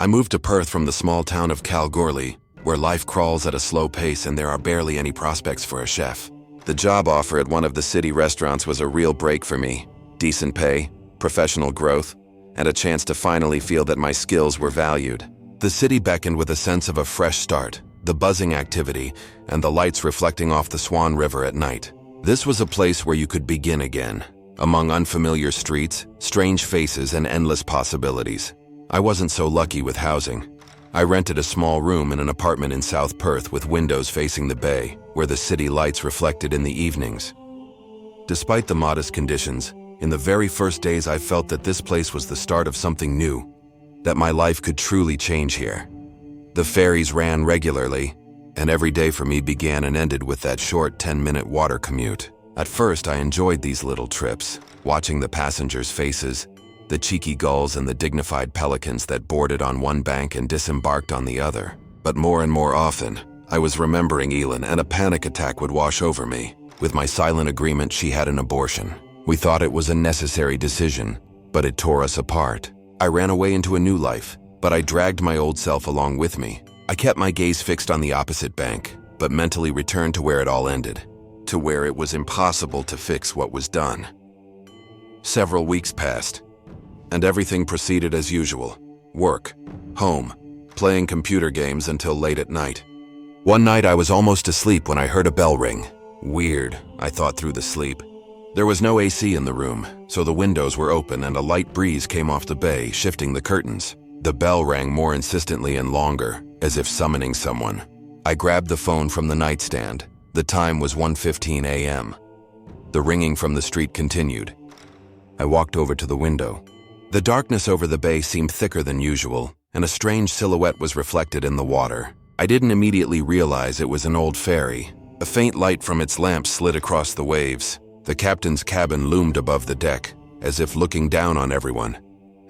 I moved to Perth from the small town of Kalgoorlie, where life crawls at a slow pace and there are barely any prospects for a chef. The job offer at one of the city restaurants was a real break for me. Decent pay, professional growth, and a chance to finally feel that my skills were valued. The city beckoned with a sense of a fresh start, the buzzing activity, and the lights reflecting off the Swan River at night. This was a place where you could begin again, among unfamiliar streets, strange faces, and endless possibilities. I wasn't so lucky with housing. I rented a small room in an apartment in South Perth with windows facing the bay, where the city lights reflected in the evenings. Despite the modest conditions, in the very first days I felt that this place was the start of something new, that my life could truly change here. The ferries ran regularly, and every day for me began and ended with that short 10-minute water commute. At first, I enjoyed these little trips, watching the passengers' faces, the cheeky gulls and the dignified pelicans that boarded on one bank and disembarked on the other. But more and more often, I was remembering Elin and a panic attack would wash over me. With my silent agreement, she had an abortion. We thought it was a necessary decision, but it tore us apart. I ran away into a new life, but I dragged my old self along with me. I kept my gaze fixed on the opposite bank, but mentally returned to where it all ended, to where it was impossible to fix what was done. Several weeks passed, and everything proceeded as usual. Work, home, playing computer games until late at night. One night I was almost asleep when I heard a bell ring. Weird, I thought through the sleep. There was no AC in the room, so the windows were open and a light breeze came off the bay, shifting the curtains. The bell rang more insistently and longer, as if summoning someone. I grabbed the phone from the nightstand. The time was 1:15 a.m. The ringing from the street continued. I walked over to the window. The darkness over the bay seemed thicker than usual, and a strange silhouette was reflected in the water. I didn't immediately realize it was an old ferry. A faint light from its lamp slid across the waves. The captain's cabin loomed above the deck, as if looking down on everyone,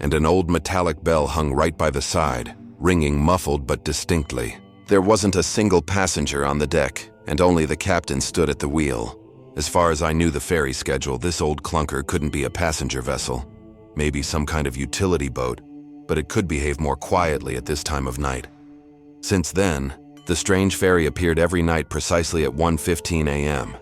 and an old metallic bell hung right by the side, ringing muffled but distinctly. There wasn't a single passenger on the deck, and only the captain stood at the wheel. As far as I knew the ferry schedule, this old clunker couldn't be a passenger vessel. Maybe some kind of utility boat, but it could behave more quietly at this time of night. Since then, the strange ferry appeared every night precisely at 1:15 a.m.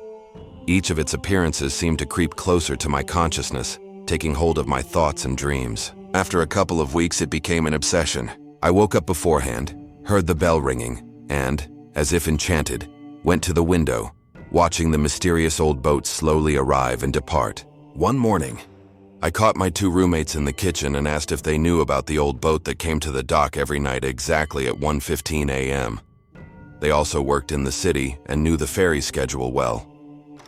Each of its appearances seemed to creep closer to my consciousness, taking hold of my thoughts and dreams. After a couple of weeks, it became an obsession. I woke up beforehand, heard the bell ringing, and, as if enchanted, went to the window, watching the mysterious old boat slowly arrive and depart. One morning, I caught my two roommates in the kitchen and asked if they knew about the old boat that came to the dock every night exactly at 1:15 a.m. They also worked in the city and knew the ferry schedule well,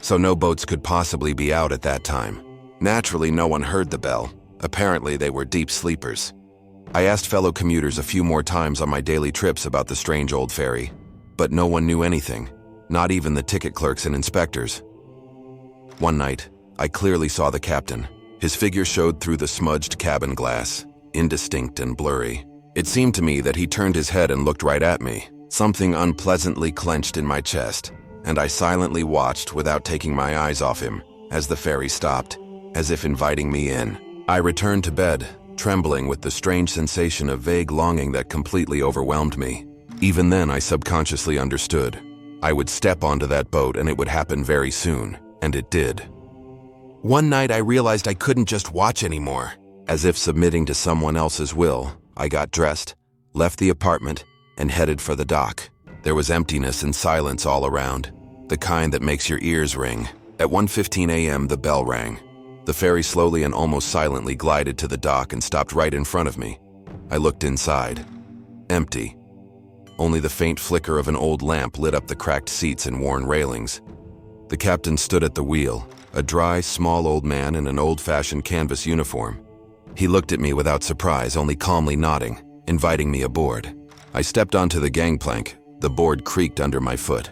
so no boats could possibly be out at that time. Naturally, no one heard the bell. Apparently, they were deep sleepers. I asked fellow commuters a few more times on my daily trips about the strange old ferry, but no one knew anything, not even the ticket clerks and inspectors. One night, I clearly saw the captain. His figure showed through the smudged cabin glass, indistinct and blurry. It seemed to me that he turned his head and looked right at me. Something unpleasantly clenched in my chest, and I silently watched without taking my eyes off him as the ferry stopped, as if inviting me in. I returned to bed, trembling with the strange sensation of vague longing that completely overwhelmed me. Even then, I subconsciously understood. I would step onto that boat and it would happen very soon, and it did. One night I realized I couldn't just watch anymore. As if submitting to someone else's will, I got dressed, left the apartment, and headed for the dock. There was emptiness and silence all around, the kind that makes your ears ring. At 1:15 a.m. the bell rang. The ferry slowly and almost silently glided to the dock and stopped right in front of me. I looked inside. Empty. Only the faint flicker of an old lamp lit up the cracked seats and worn railings. The captain stood at the wheel, a dry, small old man in an old-fashioned canvas uniform. He looked at me without surprise, only calmly nodding, inviting me aboard. I stepped onto the gangplank. The board creaked under my foot.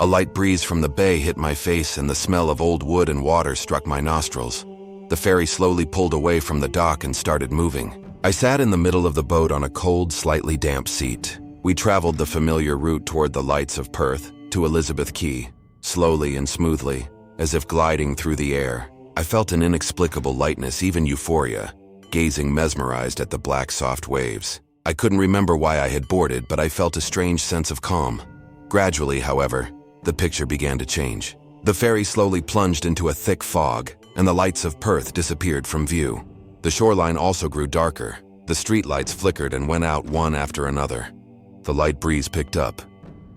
A light breeze from the bay hit my face and the smell of old wood and water struck my nostrils. The ferry slowly pulled away from the dock and started moving. I sat in the middle of the boat on a cold, slightly damp seat. We traveled the familiar route toward the lights of Perth to Elizabeth Quay, slowly and smoothly, as if gliding through the air. I felt an inexplicable lightness, even euphoria, gazing mesmerized at the black, soft waves. I couldn't remember why I had boarded, but I felt a strange sense of calm. Gradually, however, the picture began to change. The ferry slowly plunged into a thick fog, and the lights of Perth disappeared from view. The shoreline also grew darker. The streetlights flickered and went out one after another. The light breeze picked up,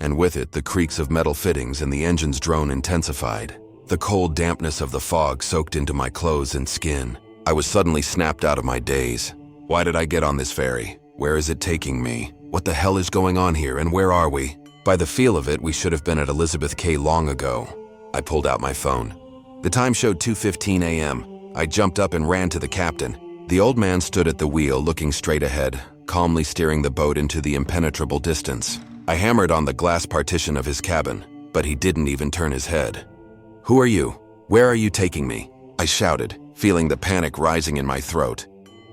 and with it the creaks of metal fittings and the engine's drone intensified. The cold dampness of the fog soaked into my clothes and skin. I was suddenly snapped out of my daze. Why did I get on this ferry? Where is it taking me? What the hell is going on here, and where are we? By the feel of it, we should have been at Elizabeth Cay long ago. I pulled out my phone. The time showed 2:15 a.m. I jumped up and ran to the captain. The old man stood at the wheel, looking straight ahead, calmly steering the boat into the impenetrable distance. I hammered on the glass partition of his cabin, but he didn't even turn his head. "Who are you? Where are you taking me?" I shouted, feeling the panic rising in my throat.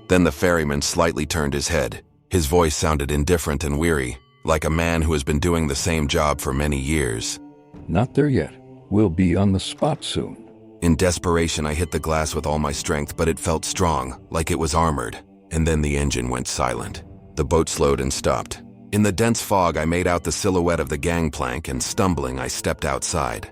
Then the ferryman slightly turned his head. His voice sounded indifferent and weary, like a man who has been doing the same job for many years. "Not there yet. We'll be on the spot soon." In desperation, I hit the glass with all my strength, but it felt strong, like it was armored. And then the engine went silent. The boat slowed and stopped. In the dense fog, I made out the silhouette of the gangplank, and stumbling, I stepped outside.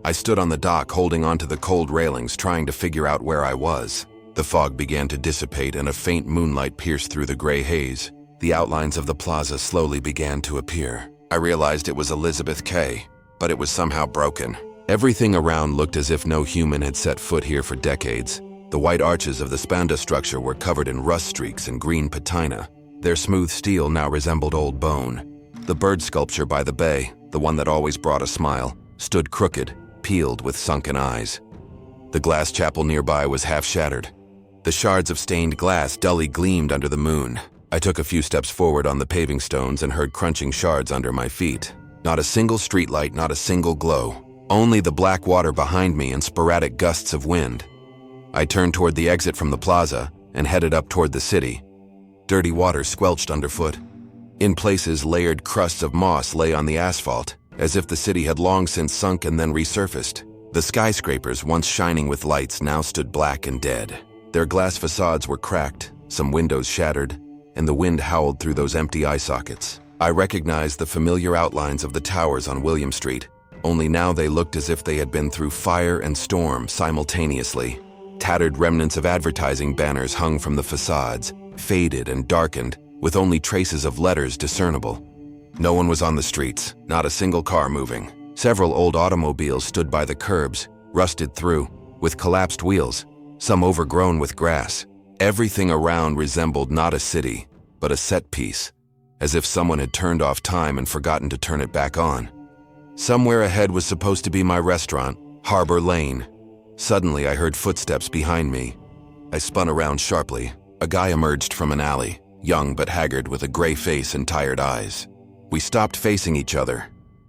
I stood on the dock, holding onto the cold railings, trying to figure out where I was. The fog began to dissipate, and a faint moonlight pierced through the gray haze. The outlines of the plaza slowly began to appear. I realized it was Elizabeth Cay, but it was somehow broken. Everything around looked as if no human had set foot here for decades. The white arches of the spanda structure were covered in rust streaks and green patina. Their smooth steel now resembled old bone. The bird sculpture by the bay, the one that always brought a smile, stood crooked, peeled with sunken eyes. The glass chapel nearby was half shattered. The shards of stained glass dully gleamed under the moon. I took a few steps forward on the paving stones and heard crunching shards under my feet. Not a single streetlight, not a single glow. Only the black water behind me and sporadic gusts of wind. I turned toward the exit from the plaza and headed up toward the city. Dirty water squelched underfoot. In places, layered crusts of moss lay on the asphalt, as if the city had long since sunk and then resurfaced. The skyscrapers, once shining with lights, now stood black and dead. Their glass facades were cracked, some windows shattered, and the wind howled through those empty eye sockets. I recognized the familiar outlines of the towers on William Street, only now they looked as if they had been through fire and storm simultaneously. Tattered remnants of advertising banners hung from the facades, faded and darkened, with only traces of letters discernible. No one was on the streets, not a single car moving. Several old automobiles stood by the curbs, rusted through, with collapsed wheels, some overgrown with grass. Everything around resembled not a city, but a set piece, as if someone had turned off time and forgotten to turn it back on. Somewhere ahead was supposed to be my restaurant, Harbor Lane. Suddenly, I heard footsteps behind me. I spun around sharply. A guy emerged from an alley, young but haggard with a gray face and tired eyes. We stopped facing each other.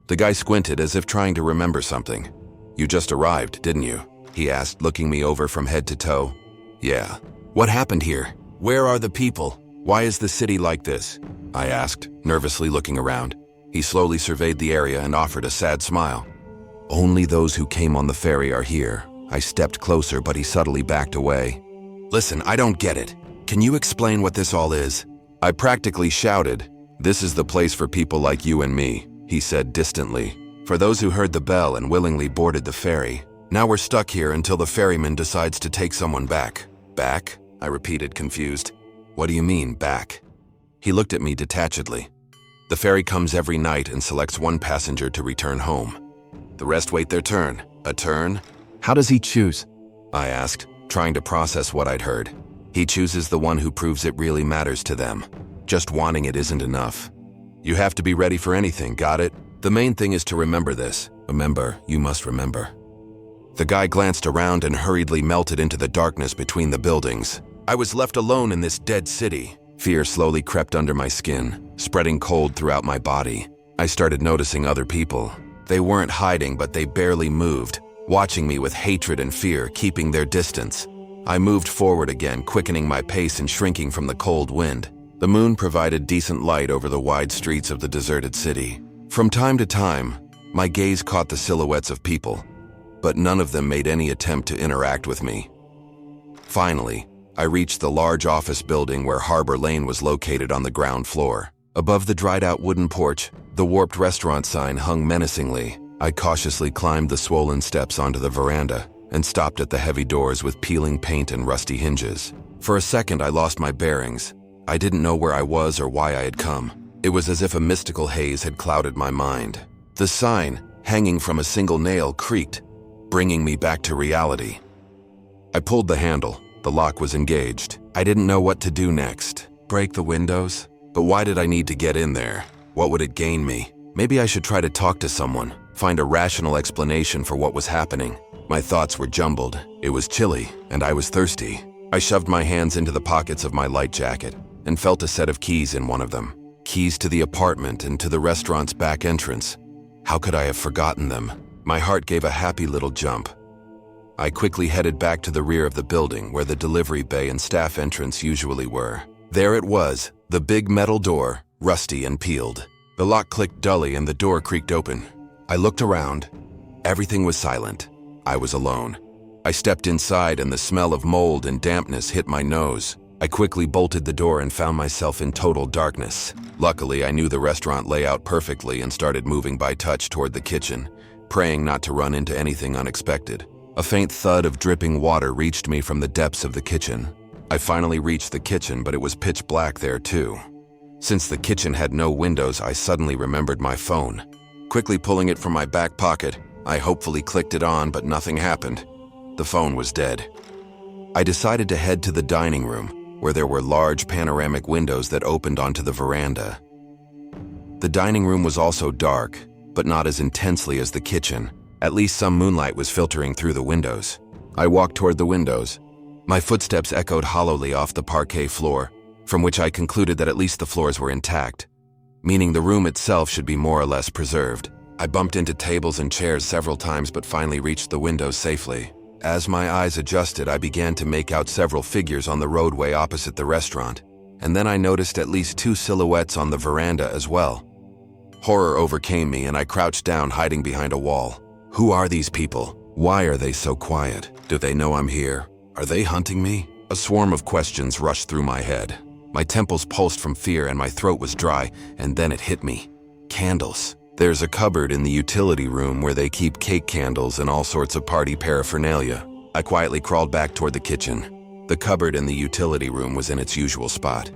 The guy squinted as if trying to remember something. "You just arrived, didn't you?" he asked, looking me over from head to toe. "Yeah." "What happened here? Where are the people? Why is the city like this?" I asked, nervously looking around. He slowly surveyed the area and offered a sad smile. "Only those who came on the ferry are here." I stepped closer, but he subtly backed away. "Listen, I don't get it. Can you explain what this all is?" I practically shouted. "This is the place for people like you and me," he said distantly. "For those who heard the bell and willingly boarded the ferry. Now we're stuck here until the ferryman decides to take someone back." "Back?" I repeated, confused. "What do you mean, back?" He looked at me detachedly. "The ferry comes every night and selects one passenger to return home. The rest wait their turn." "A turn? How does he choose?" I asked, trying to process what I'd heard. "He chooses the one who proves it really matters to them. Just wanting it isn't enough. You have to be ready for anything, got it? The main thing is to remember this. Remember, you must remember." The guy glanced around and hurriedly melted into the darkness between the buildings. I was left alone in this dead city. Fear slowly crept under my skin, spreading cold throughout my body. I started noticing other people. They weren't hiding, but they barely moved, watching me with hatred and fear, keeping their distance. I moved forward again, quickening my pace and shrinking from the cold wind. The moon provided decent light over the wide streets of the deserted city. From time to time, my gaze caught the silhouettes of people, but none of them made any attempt to interact with me. Finally, I reached the large office building where Harbor Lane was located on the ground floor. Above the dried-out wooden porch, the warped restaurant sign hung menacingly. I cautiously climbed the swollen steps onto the veranda and stopped at the heavy doors with peeling paint and rusty hinges. For a second, I lost my bearings. I didn't know where I was or why I had come. It was as if a mystical haze had clouded my mind. The sign, hanging from a single nail, creaked, bringing me back to reality. I pulled the handle. The lock was engaged. I didn't know what to do next. Break the windows? But why did I need to get in there? What would it gain me? Maybe I should try to talk to someone, find a rational explanation for what was happening. My thoughts were jumbled. It was chilly, and I was thirsty. I shoved my hands into the pockets of my light jacket and felt a set of keys in one of them. Keys to the apartment and to the restaurant's back entrance. How could I have forgotten them? My heart gave a happy little jump. I quickly headed back to the rear of the building where the delivery bay and staff entrance usually were. There it was, the big metal door, rusty and peeled. The lock clicked dully and the door creaked open. I looked around. Everything was silent. I was alone. I stepped inside and the smell of mold and dampness hit my nose. I quickly bolted the door and found myself in total darkness. Luckily, I knew the restaurant layout perfectly and started moving by touch toward the kitchen, praying not to run into anything unexpected. A faint thud of dripping water reached me from the depths of the kitchen. I finally reached the kitchen, but it was pitch black there too. Since the kitchen had no windows, I suddenly remembered my phone. Quickly pulling it from my back pocket, I hopefully clicked it on, but nothing happened. The phone was dead. I decided to head to the dining room, where there were large panoramic windows that opened onto the veranda. The dining room was also dark, but not as intensely as the kitchen. At least some moonlight was filtering through the windows. I walked toward the windows. My footsteps echoed hollowly off the parquet floor, from which I concluded that at least the floors were intact, meaning the room itself should be more or less preserved. I bumped into tables and chairs several times but finally reached the windows safely. As my eyes adjusted, I began to make out several figures on the roadway opposite the restaurant, and then I noticed at least 2 silhouettes on the veranda as well. Horror overcame me and I crouched down, hiding behind a wall. Who are these people? Why are they so quiet? Do they know I'm here? Are they hunting me? A swarm of questions rushed through my head. My temples pulsed from fear and my throat was dry, and then it hit me. Candles. There's a cupboard in the utility room where they keep cake candles and all sorts of party paraphernalia. I quietly crawled back toward the kitchen. The cupboard in the utility room was in its usual spot.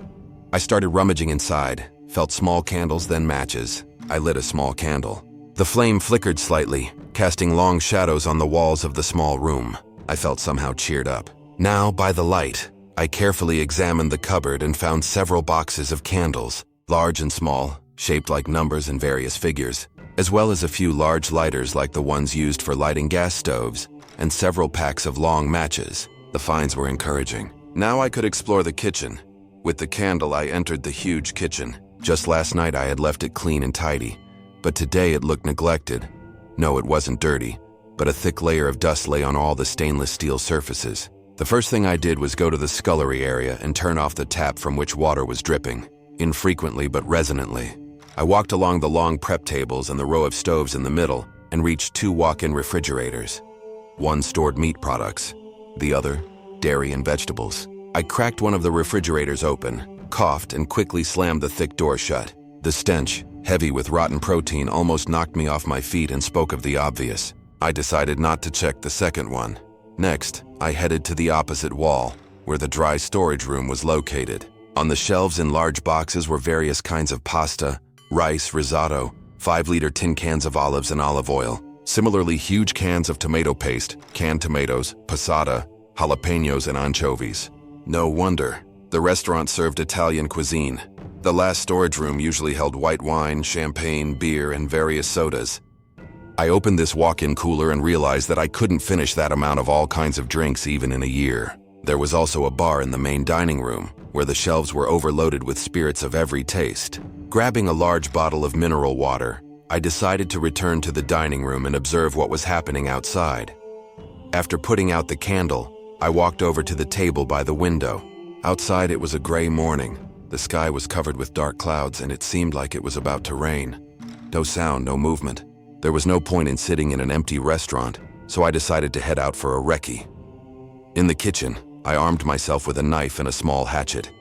I started rummaging inside, felt small candles, then matches. I lit a small candle. The flame flickered slightly, casting long shadows on the walls of the small room. I felt somehow cheered up. Now, by the light, I carefully examined the cupboard and found several boxes of candles, large and small, shaped like numbers and various figures, as well as a few large lighters like the ones used for lighting gas stoves, and several packs of long matches. The finds were encouraging. Now I could explore the kitchen. With the candle, I entered the huge kitchen. Just last night I had left it clean and tidy, but today it looked neglected. No, it wasn't dirty, but a thick layer of dust lay on all the stainless steel surfaces. The first thing I did was go to the scullery area and turn off the tap from which water was dripping, infrequently but resonantly. I walked along the long prep tables and the row of stoves in the middle and reached 2 walk-in refrigerators. One stored meat products, the other, dairy and vegetables. I cracked one of the refrigerators open, coughed, and quickly slammed the thick door shut. The stench, heavy with rotten protein, almost knocked me off my feet and spoke of the obvious. I decided not to check the second one. Next, I headed to the opposite wall, where the dry storage room was located. On the shelves in large boxes were various kinds of pasta, rice, risotto, 5-liter tin cans of olives and olive oil. Similarly, huge cans of tomato paste, canned tomatoes, passata, jalapenos, and anchovies. No wonder. The restaurant served Italian cuisine. The last storage room usually held white wine, champagne, beer, and various sodas. I opened this walk-in cooler and realized that I couldn't finish that amount of all kinds of drinks even in a year. There was also a bar in the main dining room, where the shelves were overloaded with spirits of every taste. Grabbing a large bottle of mineral water, I decided to return to the dining room and observe what was happening outside. After putting out the candle, I walked over to the table by the window. Outside it was a gray morning. The sky was covered with dark clouds and it seemed like it was about to rain. No sound, no movement. There was no point in sitting in an empty restaurant, so I decided to head out for a recce. In the kitchen, I armed myself with a knife and a small hatchet.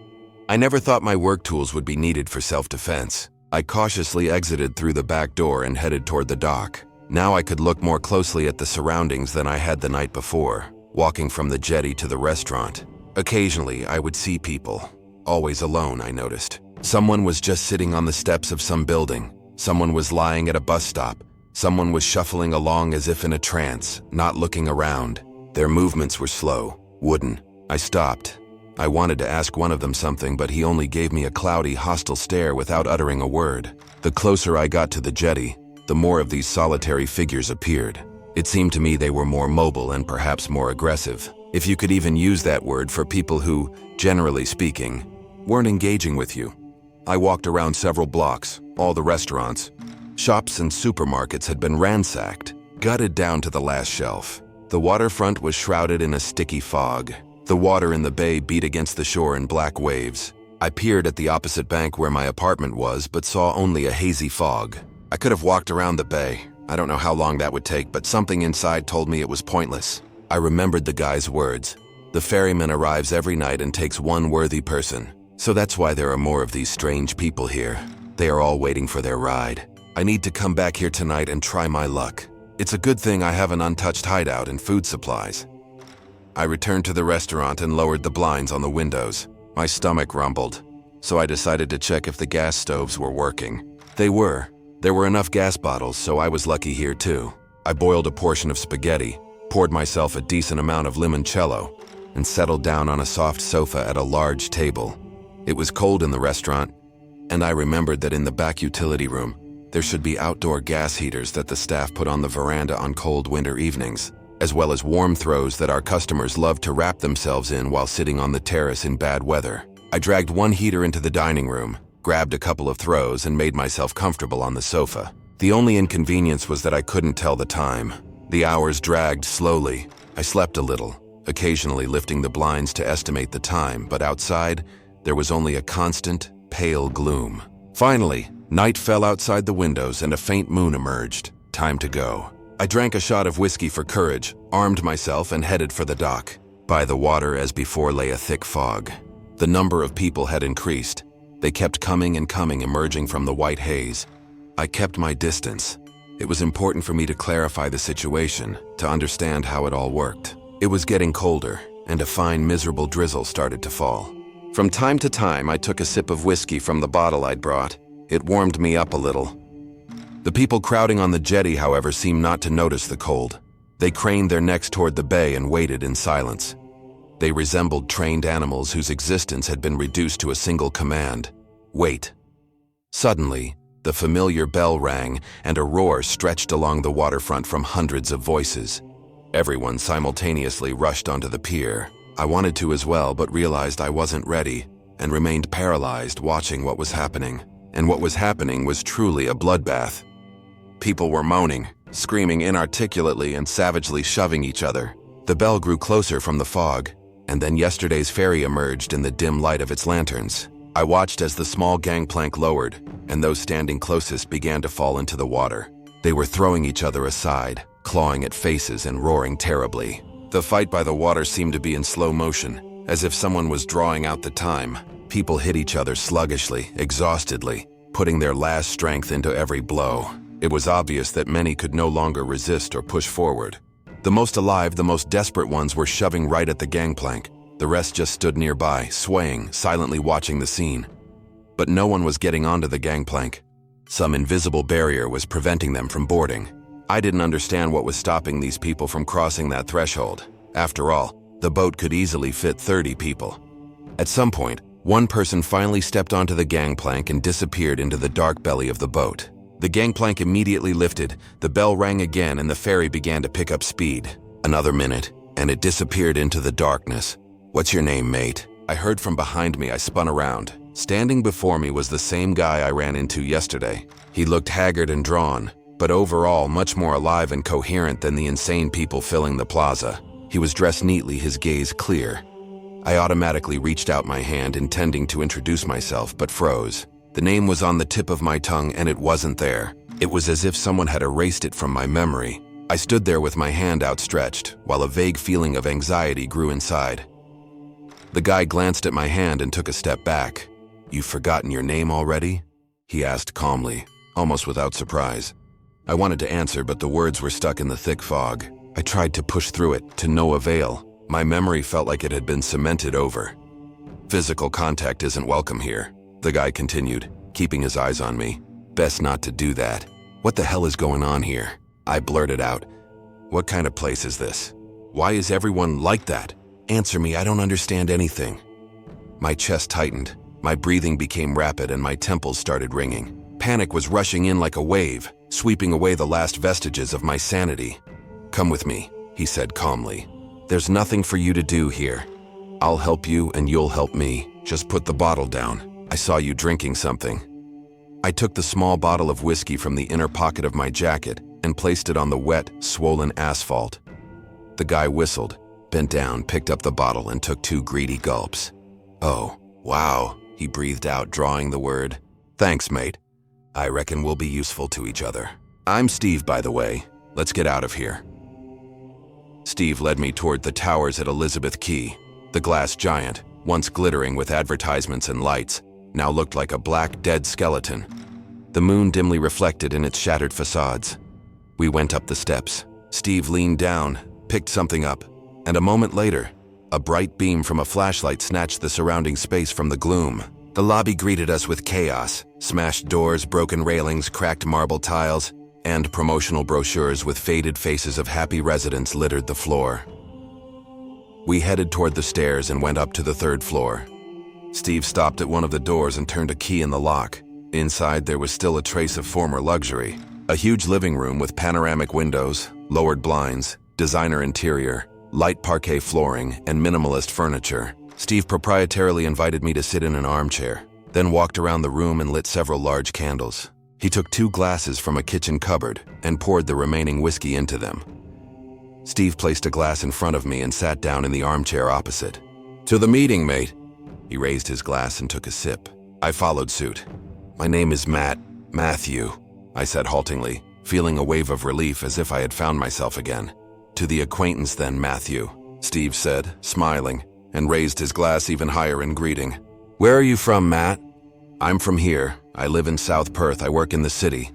I never thought my work tools would be needed for self-defense. I cautiously exited through the back door and headed toward the dock. Now I could look more closely at the surroundings than I had the night before, walking from the jetty to the restaurant. Occasionally, I would see people. Always alone, I noticed. Someone was just sitting on the steps of some building. Someone was lying at a bus stop. Someone was shuffling along as if in a trance, not looking around. Their movements were slow, wooden. I stopped. I wanted to ask one of them something, but he only gave me a cloudy, hostile stare without uttering a word. The closer I got to the jetty, the more of these solitary figures appeared. It seemed to me they were more mobile and perhaps more aggressive, if you could even use that word for people who, generally speaking, weren't engaging with you. I walked around several blocks, all the restaurants. Shops and supermarkets had been ransacked, gutted down to the last shelf. The waterfront was shrouded in a sticky fog. The water in the bay beat against the shore in black waves. I peered at the opposite bank where my apartment was, but saw only a hazy fog. I could have walked around the bay. I don't know how long that would take, but something inside told me it was pointless. I remembered the guy's words. The ferryman arrives every night and takes one worthy person. So that's why there are more of these strange people here. They are all waiting for their ride. I need to come back here tonight and try my luck. It's a good thing I have an untouched hideout and food supplies. I returned to the restaurant and lowered the blinds on the windows. My stomach rumbled, so I decided to check if the gas stoves were working. They were. There were enough gas bottles, so I was lucky here too. I boiled a portion of spaghetti, poured myself a decent amount of limoncello, and settled down on a soft sofa at a large table. It was cold in the restaurant, and I remembered that in the back utility room, there should be outdoor gas heaters that the staff put on the veranda on cold winter evenings, as well as warm throws that our customers loved to wrap themselves in while sitting on the terrace in bad weather. I dragged one heater into the dining room, grabbed a couple of throws, and made myself comfortable on the sofa. The only inconvenience was that I couldn't tell the time. The hours dragged slowly. I slept a little, occasionally lifting the blinds to estimate the time, but outside, there was only a constant, pale gloom. Finally, night fell outside the windows and a faint moon emerged. Time to go. I drank a shot of whiskey for courage, armed myself, and headed for the dock. By the water, as before, lay a thick fog. The number of people had increased. They kept coming and coming, emerging from the white haze. I kept my distance. It was important for me to clarify the situation, to understand how it all worked. It was getting colder, and a fine, miserable drizzle started to fall. From time to time, I took a sip of whiskey from the bottle I'd brought. It warmed me up a little. The people crowding on the jetty, however, seemed not to notice the cold. They craned their necks toward the bay and waited in silence. They resembled trained animals whose existence had been reduced to a single command: wait. Suddenly, the familiar bell rang, and a roar stretched along the waterfront from hundreds of voices. Everyone simultaneously rushed onto the pier. I wanted to as well, but realized I wasn't ready, and remained paralyzed watching what was happening. And what was happening was truly a bloodbath. People were moaning, screaming inarticulately, and savagely shoving each other. The bell grew closer from the fog, and then yesterday's ferry emerged in the dim light of its lanterns. I watched as the small gangplank lowered, and those standing closest began to fall into the water. They were throwing each other aside, clawing at faces and roaring terribly. The fight by the water seemed to be in slow motion, as if someone was drawing out the time. People hit each other sluggishly, exhaustedly, putting their last strength into every blow. It was obvious that many could no longer resist or push forward. The most alive, the most desperate ones were shoving right at the gangplank. The rest just stood nearby, swaying, silently watching the scene. But no one was getting onto the gangplank. Some invisible barrier was preventing them from boarding. I didn't understand what was stopping these people from crossing that threshold. After all, the boat could easily fit 30 people. At some point, one person finally stepped onto the gangplank and disappeared into the dark belly of the boat. The gangplank immediately lifted, the bell rang again, and the ferry began to pick up speed. Another minute, and it disappeared into the darkness. "What's your name, mate?" I heard from behind me. I spun around. Standing before me was the same guy I ran into yesterday. He looked haggard and drawn, but overall much more alive and coherent than the insane people filling the plaza. He was dressed neatly, his gaze clear. I automatically reached out my hand, intending to introduce myself, but froze. The name was on the tip of my tongue, and it wasn't there. It was as if someone had erased it from my memory. I stood there with my hand outstretched, while a vague feeling of anxiety grew inside. The guy glanced at my hand and took a step back. "You've forgotten your name already?" he asked calmly, almost without surprise. I wanted to answer, but the words were stuck in the thick fog. I tried to push through it, to no avail. My memory felt like it had been cemented over. "Physical contact isn't welcome here," the guy continued, keeping his eyes on me. "Best not to do that." "What the hell is going on here?" I blurted out. "What kind of place is this? Why is everyone like that? Answer me, I don't understand anything." My chest tightened, my breathing became rapid, and my temples started ringing. Panic was rushing in like a wave, sweeping away the last vestiges of my sanity. "Come with me," he said calmly. "There's nothing for you to do here. I'll help you and you'll help me. Just put the bottle down. I saw you drinking something." I took the small bottle of whiskey from the inner pocket of my jacket and placed it on the wet, swollen asphalt. The guy whistled, bent down, picked up the bottle, and took 2 greedy gulps. "Oh, wow," he breathed out, drawing the word. "Thanks, mate. I reckon we'll be useful to each other. I'm Steve, by the way. Let's get out of here." Steve led me toward the towers at Elizabeth Quay. The glass giant, once glittering with advertisements and lights, now looked like a black, dead skeleton. The moon dimly reflected in its shattered facades. We went up the steps. Steve leaned down, picked something up, and a moment later, a bright beam from a flashlight snatched the surrounding space from the gloom. The lobby greeted us with chaos: smashed doors, broken railings, cracked marble tiles, and promotional brochures with faded faces of happy residents littered the floor. We headed toward the stairs and went up to the 3rd floor. Steve stopped at one of the doors and turned a key in the lock. Inside, there was still a trace of former luxury. A huge living room with panoramic windows, lowered blinds, designer interior, light parquet flooring, and minimalist furniture. Steve proprietarily invited me to sit in an armchair, then walked around the room and lit several large candles. He took 2 glasses from a kitchen cupboard and poured the remaining whiskey into them. Steve placed a glass in front of me and sat down in the armchair opposite. "To the meeting, mate." He raised his glass and took a sip. I followed suit. "My name is Matthew," I said haltingly, feeling a wave of relief as if I had found myself again. "To the acquaintance then, Matthew," Steve said, smiling, and raised his glass even higher in greeting. "Where are you from, Matt?" "I'm from here. I live in South Perth. I work in the city."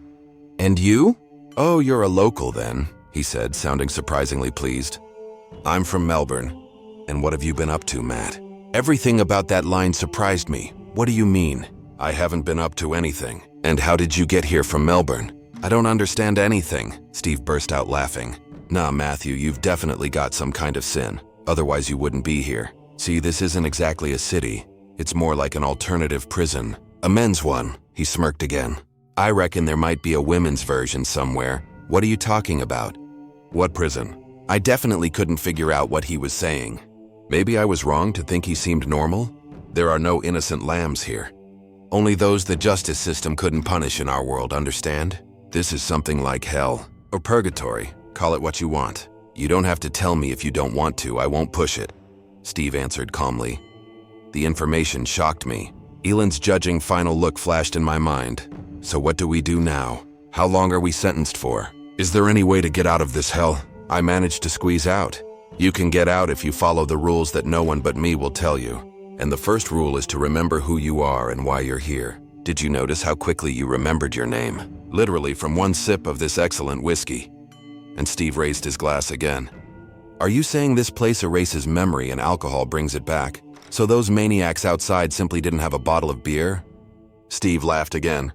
"And you?" "Oh, you're a local then," he said, sounding surprisingly pleased. "I'm from Melbourne." "And what have you been up to, Matt?" Everything about that line surprised me. "What do you mean?" "I haven't been up to anything." "And how did you get here from Melbourne?" "I don't understand anything," Steve burst out laughing. "Nah, Matthew, you've definitely got some kind of sin. Otherwise you wouldn't be here. See, this isn't exactly a city. It's more like an alternative prison. A men's one." He smirked again. "I reckon there might be a women's version somewhere. What are you talking about?" "What prison?" I definitely couldn't figure out what he was saying. Maybe I was wrong to think he seemed normal? There are no innocent lambs here. Only those the justice system couldn't punish in our world, understand? This is something like hell, or purgatory, call it what you want. You don't have to tell me if you don't want to, I won't push it," Steve answered calmly. The information shocked me. Elon's judging final look flashed in my mind. "So what do we do now? How long are we sentenced for? Is there any way to get out of this hell?" I managed to squeeze out. "You can get out if you follow the rules that no one but me will tell you. And the first rule is to remember who you are and why you're here." Did you notice how quickly you remembered your name? Literally from one sip of this excellent whiskey. And Steve raised his glass again. "Are you saying this place erases memory and alcohol brings it back? So those maniacs outside simply didn't have a bottle of beer?" Steve laughed again.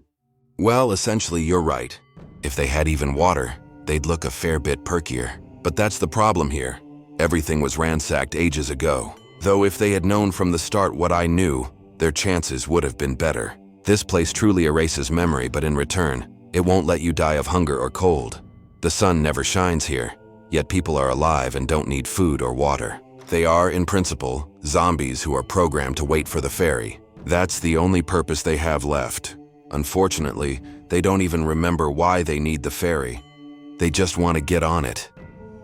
"Well, essentially you're right. If they had even water, they'd look a fair bit perkier. But that's the problem here. Everything was ransacked ages ago. Though if they had known from the start what I knew, their chances would have been better. This place truly erases memory, but in return, it won't let you die of hunger or cold. The sun never shines here, yet people are alive and don't need food or water. They are, in principle, zombies who are programmed to wait for the ferry. That's the only purpose they have left. Unfortunately, they don't even remember why they need the ferry. They just want to get on it.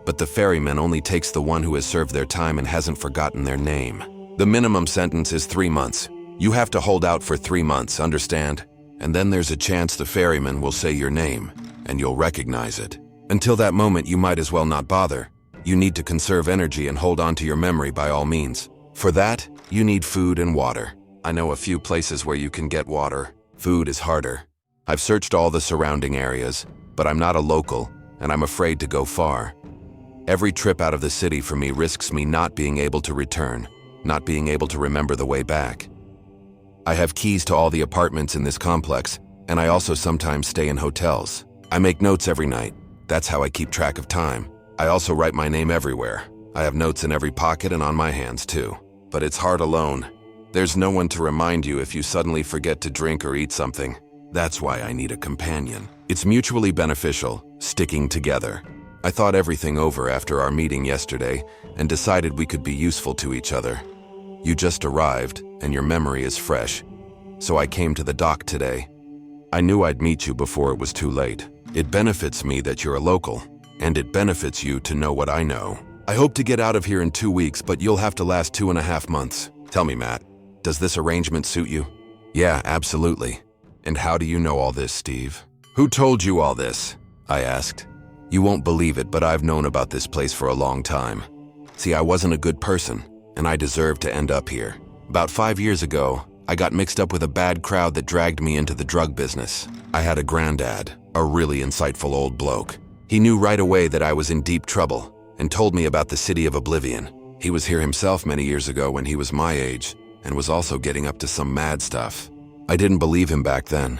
But the ferryman only takes the one who has served their time and hasn't forgotten their name. The minimum sentence is 3 months. You have to hold out for 3 months, understand? And then there's a chance the ferryman will say your name, and you'll recognize it. Until that moment, you might as well not bother. You need to conserve energy and hold on to your memory by all means. For that, you need food and water. I know a few places where you can get water. Food is harder. I've searched all the surrounding areas, but I'm not a local, and I'm afraid to go far. Every trip out of the city for me risks me not being able to return, not being able to remember the way back. I have keys to all the apartments in this complex, and I also sometimes stay in hotels. I make notes every night. That's how I keep track of time. I also write my name everywhere. I have notes in every pocket and on my hands too. But it's hard alone. There's no one to remind you if you suddenly forget to drink or eat something. That's why I need a companion. It's mutually beneficial, sticking together. I thought everything over after our meeting yesterday and decided we could be useful to each other. You just arrived, and your memory is fresh. So I came to the dock today. I knew I'd meet you before it was too late. It benefits me that you're a local, and it benefits you to know what I know. I hope to get out of here in 2 weeks, but you'll have to last 2.5 months. Tell me, Matt, does this arrangement suit you? Yeah, absolutely. And how do you know all this, Steve? Who told you all this? I asked. You won't believe it, but I've known about this place for a long time. See, I wasn't a good person, and I deserved to end up here. About 5 years ago, I got mixed up with a bad crowd that dragged me into the drug business. I had a granddad, a really insightful old bloke. He knew right away that I was in deep trouble and told me about the city of Oblivion. He was here himself many years ago when he was my age and was also getting up to some mad stuff. I didn't believe him back then.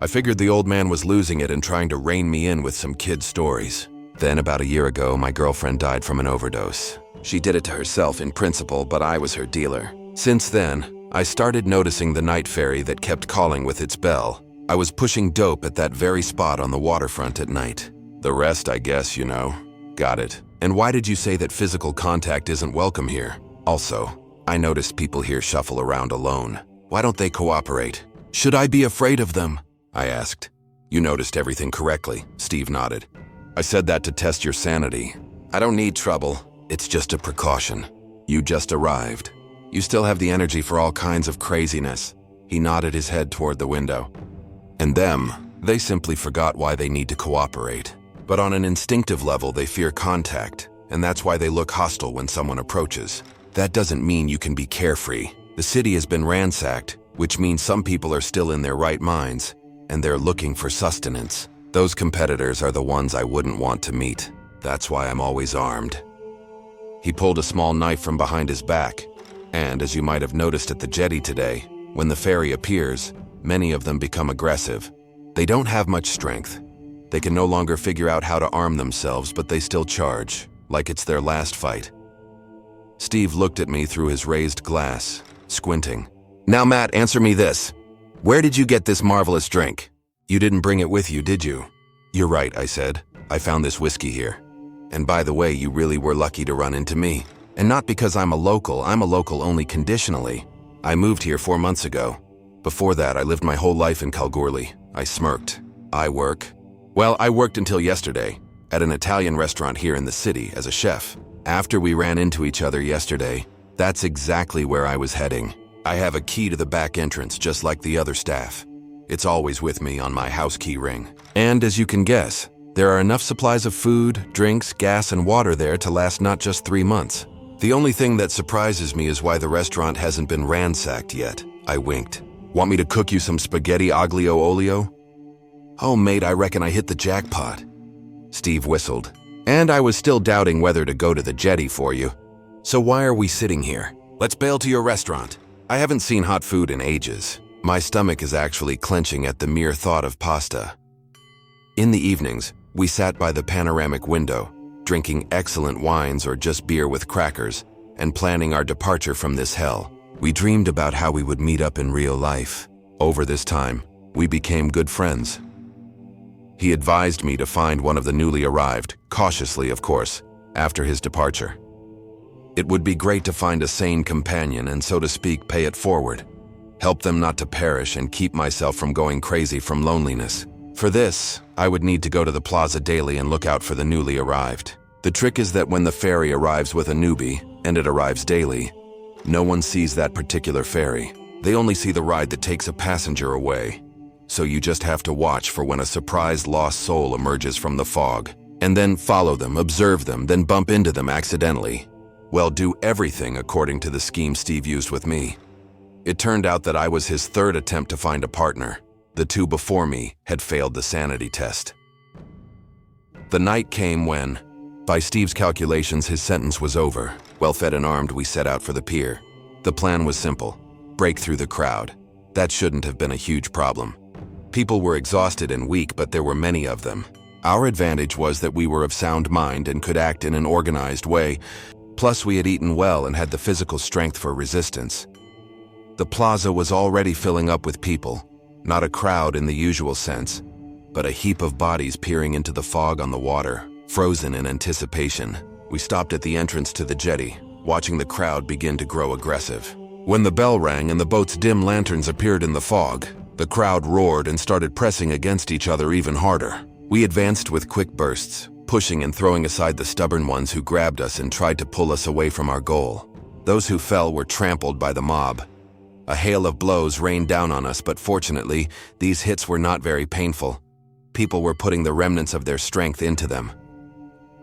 I figured the old man was losing it and trying to rein me in with some kid stories. Then about a year ago, my girlfriend died from an overdose. She did it to herself in principle, but I was her dealer. Since then, I started noticing the night ferry that kept calling with its bell. I was pushing dope at that very spot on the waterfront at night. The rest, I guess, you know. Got it. And why did you say that physical contact isn't welcome here? Also, I noticed people here shuffle around alone. Why don't they cooperate? Should I be afraid of them? I asked. You noticed everything correctly, Steve nodded. I said that to test your sanity. I don't need trouble. It's just a precaution. You just arrived. You still have the energy for all kinds of craziness. He nodded his head toward the window. And them, they simply forgot why they need to cooperate. But on an instinctive level, they fear contact, and that's why they look hostile when someone approaches. That doesn't mean you can be carefree. The city has been ransacked, which means some people are still in their right minds, and they're looking for sustenance. Those competitors are the ones I wouldn't want to meet. That's why I'm always armed. He pulled a small knife from behind his back, and as you might have noticed at the jetty today, when the ferry appears, many of them become aggressive. They don't have much strength. They can no longer figure out how to arm themselves, but they still charge, like it's their last fight. Steve looked at me through his raised glass, squinting. Now, Matt, answer me this. Where did you get this marvelous drink? You didn't bring it with you, did you? You're right, I said. I found this whiskey here. And by the way, you really were lucky to run into me. And not because I'm a local only conditionally. I moved here 4 months ago. Before that, I lived my whole life in Kalgoorlie. I smirked. I worked until yesterday, at an Italian restaurant here in the city as a chef. After we ran into each other yesterday, that's exactly where I was heading. I have a key to the back entrance just like the other staff. It's always with me on my house key ring. And as you can guess, there are enough supplies of food, drinks, gas, and water there to last not just 3 months. The only thing that surprises me is why the restaurant hasn't been ransacked yet. I winked. Want me to cook you some spaghetti aglio olio? Oh, mate, I reckon I hit the jackpot. Steve whistled. And I was still doubting whether to go to the jetty for you. So why are we sitting here? Let's bail to your restaurant. I haven't seen hot food in ages. My stomach is actually clenching at the mere thought of pasta. In the evenings, we sat by the panoramic window, drinking excellent wines or just beer with crackers, and planning our departure from this hell. We dreamed about how we would meet up in real life. Over this time, we became good friends. He advised me to find one of the newly arrived, cautiously of course, after his departure. It would be great to find a sane companion and, so to speak, pay it forward. Help them not to perish and keep myself from going crazy from loneliness. For this, I would need to go to the plaza daily and look out for the newly arrived. The trick is that when the ferry arrives with a newbie, and it arrives daily, no one sees that particular ferry. They only see the ride that takes a passenger away. So you just have to watch for when a surprised lost soul emerges from the fog, and then follow them, observe them, then bump into them accidentally. Well, do everything according to the scheme Steve used with me. It turned out that I was his third attempt to find a partner. The two before me had failed the sanity test. The night came when, by Steve's calculations, his sentence was over. Well fed and armed, we set out for the pier. The plan was simple: break through the crowd. That shouldn't have been a huge problem. People were exhausted and weak, but there were many of them. Our advantage was that we were of sound mind and could act in an organized way. Plus, we had eaten well and had the physical strength for resistance. The plaza was already filling up with people. Not a crowd in the usual sense, but a heap of bodies peering into the fog on the water, frozen in anticipation. We stopped at the entrance to the jetty, watching the crowd begin to grow aggressive. When the bell rang and the boat's dim lanterns appeared in the fog, the crowd roared and started pressing against each other even harder. We advanced with quick bursts, pushing and throwing aside the stubborn ones who grabbed us and tried to pull us away from our goal. Those who fell were trampled by the mob. A hail of blows rained down on us, but fortunately, these hits were not very painful. People were putting the remnants of their strength into them.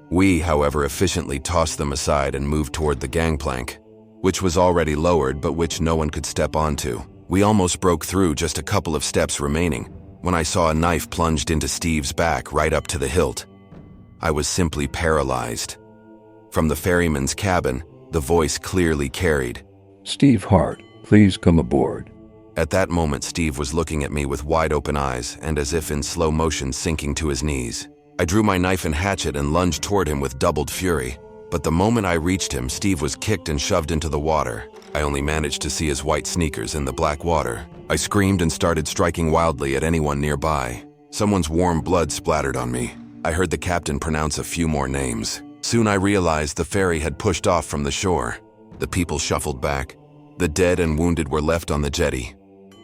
We, however, efficiently tossed them aside and moved toward the gangplank, which was already lowered but which no one could step onto. We almost broke through, just a couple of steps remaining, when I saw a knife plunged into Steve's back right up to the hilt. I was simply paralyzed. From the ferryman's cabin, the voice clearly carried, Steve Hart, please come aboard. At that moment, Steve was looking at me with wide-open eyes and as if in slow motion sinking to his knees. I drew my knife and hatchet and lunged toward him with doubled fury. But the moment I reached him, Steve was kicked and shoved into the water. I only managed to see his white sneakers in the black water. I screamed and started striking wildly at anyone nearby. Someone's warm blood splattered on me. I heard the captain pronounce a few more names. Soon I realized the ferry had pushed off from the shore. The people shuffled back. The dead and wounded were left on the jetty.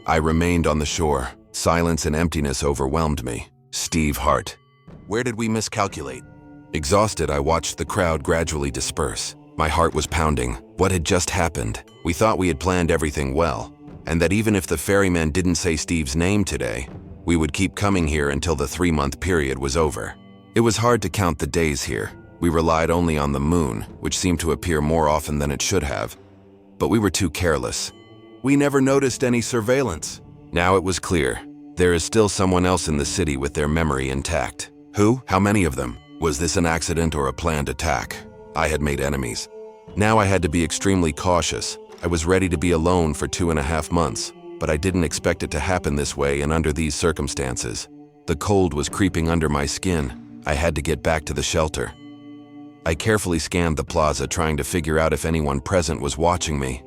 I remained on the shore. Silence and emptiness overwhelmed me. Steve Hart. Where did we miscalculate? Exhausted, I watched the crowd gradually disperse. My heart was pounding. What had just happened? We thought we had planned everything well, and that even if the ferryman didn't say Steve's name today, we would keep coming here until the 3-month period was over. It was hard to count the days here. We relied only on the moon, which seemed to appear more often than it should have. But we were too careless. We never noticed any surveillance. Now it was clear. There is still someone else in the city with their memory intact. Who? How many of them? Was this an accident or a planned attack? I had made enemies. Now I had to be extremely cautious. I was ready to be alone for 2.5 months, but I didn't expect it to happen this way and under these circumstances. The cold was creeping under my skin. I had to get back to the shelter. I carefully scanned the plaza, trying to figure out if anyone present was watching me.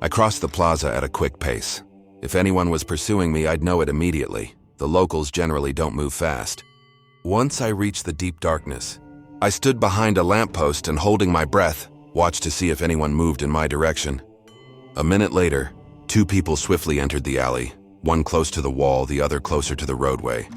I crossed the plaza at a quick pace. If anyone was pursuing me, I'd know it immediately. The locals generally don't move fast. Once I reached the deep darkness, I stood behind a lamppost and, holding my breath, watched to see if anyone moved in my direction. A minute later, 2 people swiftly entered the alley, one close to the wall, the other closer to the roadway.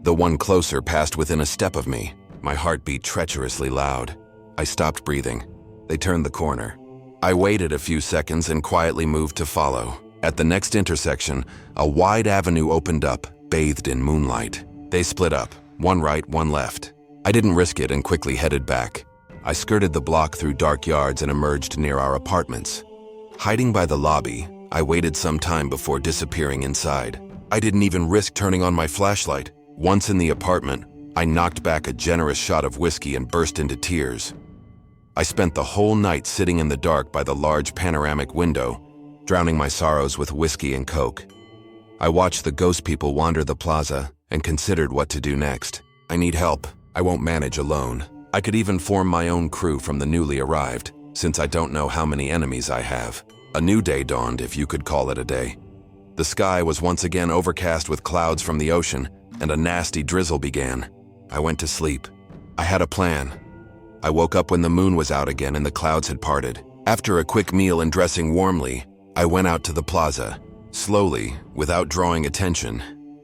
The one closer passed within a step of me. My heart beat treacherously loud. I stopped breathing. They turned the corner. I waited a few seconds and quietly moved to follow. At the next intersection, a wide avenue opened up, bathed in moonlight. They split up, one right, one left. I didn't risk it and quickly headed back. I skirted the block through dark yards and emerged near our apartments. Hiding by the lobby, I waited some time before disappearing inside. I didn't even risk turning on my flashlight. Once in the apartment, I knocked back a generous shot of whiskey and burst into tears. I spent the whole night sitting in the dark by the large panoramic window, drowning my sorrows with whiskey and coke. I watched the ghost people wander the plaza and considered what to do next. I need help. I won't manage alone. I could even form my own crew from the newly arrived, since I don't know how many enemies I have. A new day dawned, if you could call it a day. The sky was once again overcast with clouds from the ocean, and a nasty drizzle began. I went to sleep. I had a plan. I woke up when the moon was out again and the clouds had parted. After a quick meal and dressing warmly, I went out to the plaza. Slowly, without drawing attention,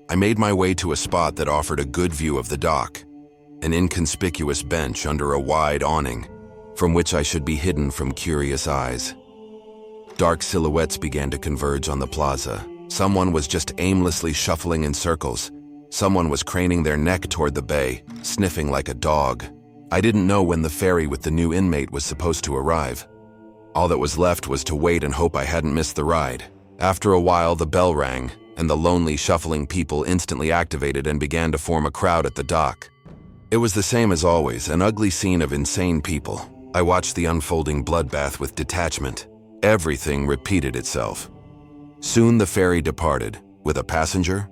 I made my way to a spot that offered a good view of the dock. An inconspicuous bench under a wide awning, from which I should be hidden from curious eyes. Dark silhouettes began to converge on the plaza. Someone was just aimlessly shuffling in circles. Someone was craning their neck toward the bay, sniffing like a dog. I didn't know when the ferry with the new inmate was supposed to arrive. All that was left was to wait and hope I hadn't missed the ride. After a while, the bell rang, and the lonely, shuffling people instantly activated and began to form a crowd at the dock. It was the same as always, an ugly scene of insane people. I watched the unfolding bloodbath with detachment. Everything repeated itself. Soon the ferry departed. With a passenger?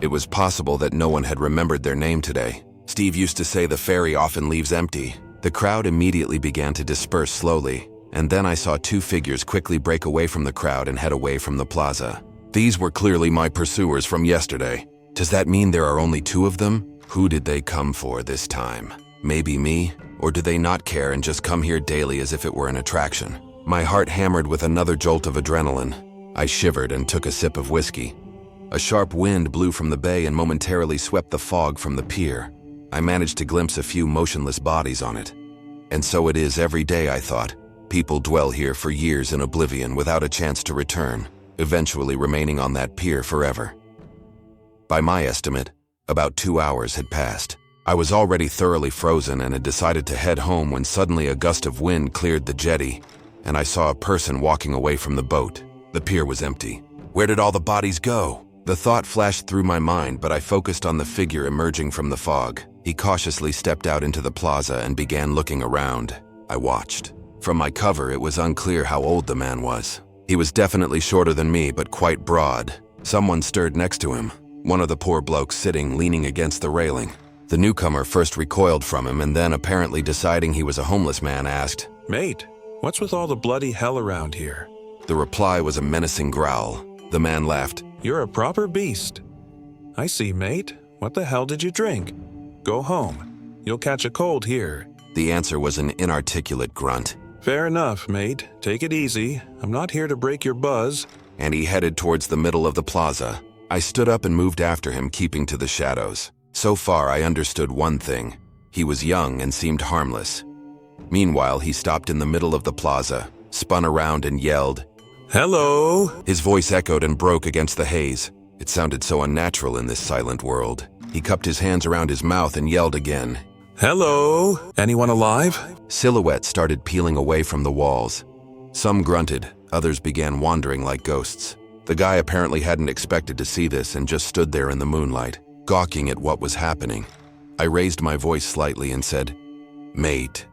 It was possible that no one had remembered their name today. Steve used to say the ferry often leaves empty. The crowd immediately began to disperse slowly, and then I saw two figures quickly break away from the crowd and head away from the plaza. These were clearly my pursuers from yesterday. Does that mean there are only two of them? Who did they come for this time? Maybe me? Or do they not care and just come here daily as if it were an attraction? My heart hammered with another jolt of adrenaline. I shivered and took a sip of whiskey. A sharp wind blew from the bay and momentarily swept the fog from the pier. I managed to glimpse a few motionless bodies on it. And so it is every day, I thought. People dwell here for years in oblivion without a chance to return, eventually remaining on that pier forever. By my estimate, about 2 hours had passed. I was already thoroughly frozen and had decided to head home when suddenly a gust of wind cleared the jetty, and I saw a person walking away from the boat. The pier was empty. Where did all the bodies go? The thought flashed through my mind, but I focused on the figure emerging from the fog. He cautiously stepped out into the plaza and began looking around. I watched. From my cover, it was unclear how old the man was. He was definitely shorter than me, but quite broad. Someone stirred next to him, one of the poor blokes sitting leaning against the railing. The newcomer first recoiled from him and then, apparently deciding he was a homeless man, asked, "Mate, what's with all the bloody hell around here?" The reply was a menacing growl. The man laughed. "You're a proper beast." "I see, mate. What the hell did you drink? Go home. You'll catch a cold here." The answer was an inarticulate grunt. "Fair enough, mate. Take it easy. I'm not here to break your buzz." And he headed towards the middle of the plaza. I stood up and moved after him, keeping to the shadows. So far, I understood one thing. He was young and seemed harmless. Meanwhile, he stopped in the middle of the plaza, spun around and yelled, "Hello!" His voice echoed and broke against the haze. It sounded so unnatural in this silent world. He cupped his hands around his mouth and yelled again. "Hello! Anyone alive?" Silhouettes started peeling away from the walls. Some grunted, others began wandering like ghosts. The guy apparently hadn't expected to see this and just stood there in the moonlight, gawking at what was happening. I raised my voice slightly and said, "Mate,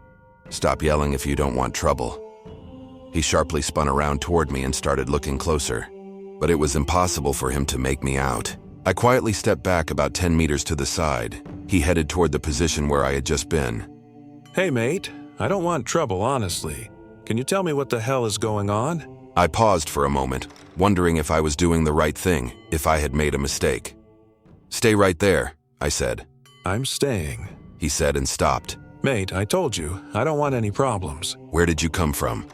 stop yelling if you don't want trouble." He sharply spun around toward me and started looking closer, but it was impossible for him to make me out. I quietly stepped back about 10 meters to the side. He headed toward the position where I had just been. "Hey, mate. I don't want trouble, honestly. Can you tell me what the hell is going on?" I paused for a moment, wondering if I was doing the right thing, if I had made a mistake. "Stay right there," I said. "I'm staying," he said and stopped. "Mate, I told you, I don't want any problems." "Where did you come from?"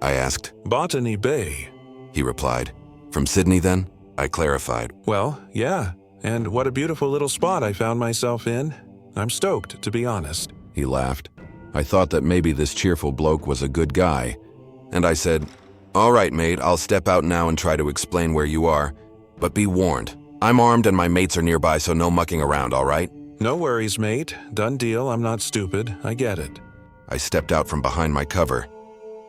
I asked. "Botany Bay." He replied. "From Sydney then?" I clarified. "Well, yeah. And what a beautiful little spot I found myself in. I'm stoked, to be honest." He laughed. I thought that maybe this cheerful bloke was a good guy, and I said, "All right, mate, I'll step out now and try to explain where you are, but be warned. I'm armed and my mates are nearby, so no mucking around, all right?" "No worries, mate. Done deal. I'm not stupid. I get it." I stepped out from behind my cover.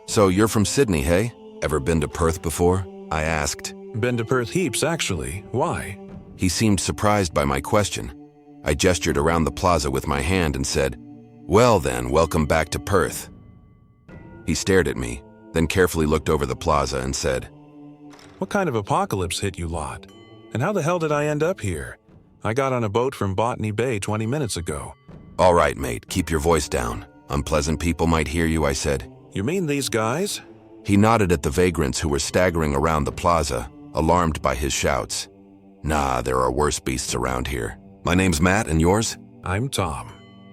"So you're from Sydney, hey? Ever been to Perth before?" I asked. "Been to Perth heaps, actually. Why?" He seemed surprised by my question. I gestured around the plaza with my hand and said, "Well then, welcome back to Perth." He stared at me, then carefully looked over the plaza and said, "What kind of apocalypse hit you lot? And how the hell did I end up here? I got on a boat from Botany Bay 20 minutes ago." "All right, mate, keep your voice down. Unpleasant people might hear you," I said. "You mean these guys?" He nodded at the vagrants who were staggering around the plaza, alarmed by his shouts. "Nah, there are worse beasts around here. My name's Matt, and yours?" "I'm Tom."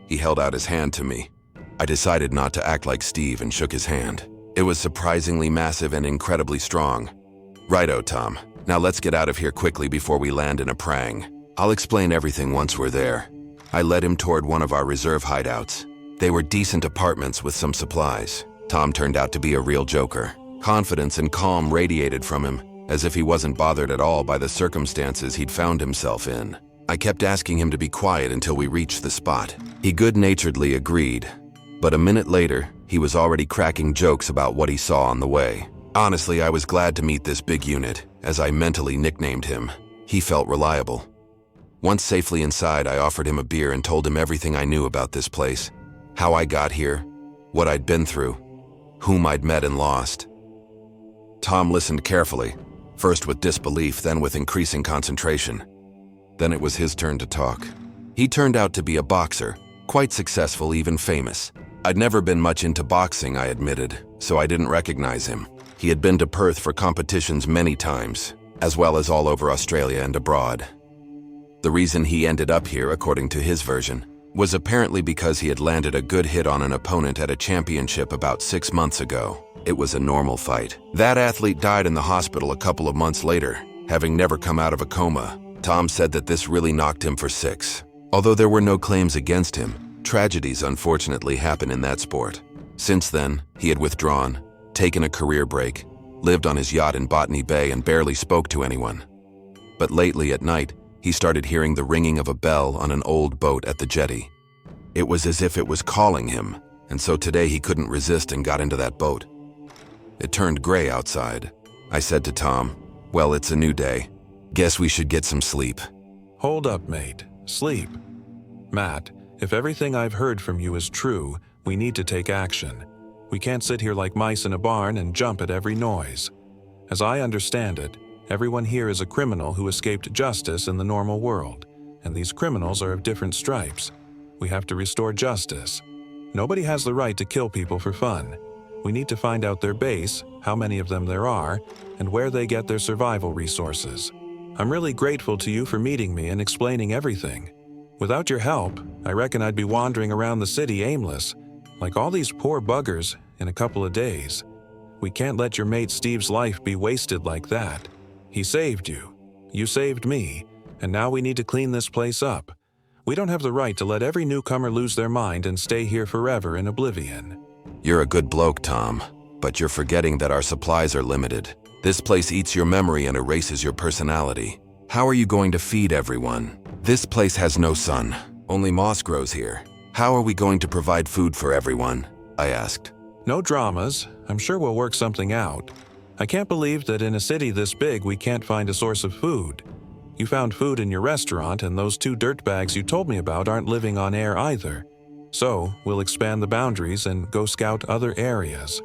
He held out his hand to me. I decided not to act like Steve and shook his hand. It was surprisingly massive and incredibly strong. "Righto, Tom. Now let's get out of here quickly before we land in a prang. I'll explain everything once we're there." I led him toward one of our reserve hideouts. They were decent apartments with some supplies. Tom turned out to be a real joker. Confidence and calm radiated from him, as if he wasn't bothered at all by the circumstances he'd found himself in. I kept asking him to be quiet until we reached the spot. He good-naturedly agreed, but a minute later, he was already cracking jokes about what he saw on the way. Honestly, I was glad to meet this big unit, as I mentally nicknamed him. He felt reliable. Once safely inside, I offered him a beer and told him everything I knew about this place, how I got here, what I'd been through, whom I'd met and lost. Tom listened carefully, first with disbelief, then with increasing concentration. Then it was his turn to talk. He turned out to be a boxer, quite successful, even famous. I'd never been much into boxing, I admitted, so I didn't recognize him. He had been to Perth for competitions many times, as well as all over Australia and abroad. The reason he ended up here, according to his version, was apparently because he had landed a good hit on an opponent at a championship about 6 months ago. It was a normal fight. That athlete died in the hospital a couple of months later, having never come out of a coma. Tom said that this really knocked him for six. Although there were no claims against him, tragedies unfortunately happen in that sport. Since then, he had withdrawn, taken a career break, lived on his yacht in Botany Bay and barely spoke to anyone. But lately at night, he started hearing the ringing of a bell on an old boat at the jetty. It was as if it was calling him, and so today he couldn't resist and got into that boat. It turned gray outside. I said to Tom, "Well, it's a new day. Guess we should get some sleep." Hold up, mate. Sleep. Matt, if everything I've heard from you is true, we need to take action. We can't sit here like mice in a barn and jump at every noise. As I understand it, everyone here is a criminal who escaped justice in the normal world, and these criminals are of different stripes. We have to restore justice. Nobody has the right to kill people for fun. We need to find out their base, how many of them there are, and where they get their survival resources. I'm really grateful to you for meeting me and explaining everything. Without your help, I reckon I'd be wandering around the city aimless, like all these poor buggers, in a couple of days. We can't let your mate Steve's life be wasted like that. He saved you. You saved me, and now we need to clean this place up. We don't have the right to let every newcomer lose their mind and stay here forever in Oblivion. You're a good bloke, Tom, but you're forgetting that our supplies are limited. This place eats your memory and erases your personality. How are you going to feed everyone? This place has no sun. Only moss grows here. How are we going to provide food for everyone? I asked. No dramas. I'm sure we'll work something out. I can't believe that in a city this big we can't find a source of food. You found food in your restaurant, and those two dirtbags you told me about aren't living on air either. So, we'll expand the boundaries and go scout other areas.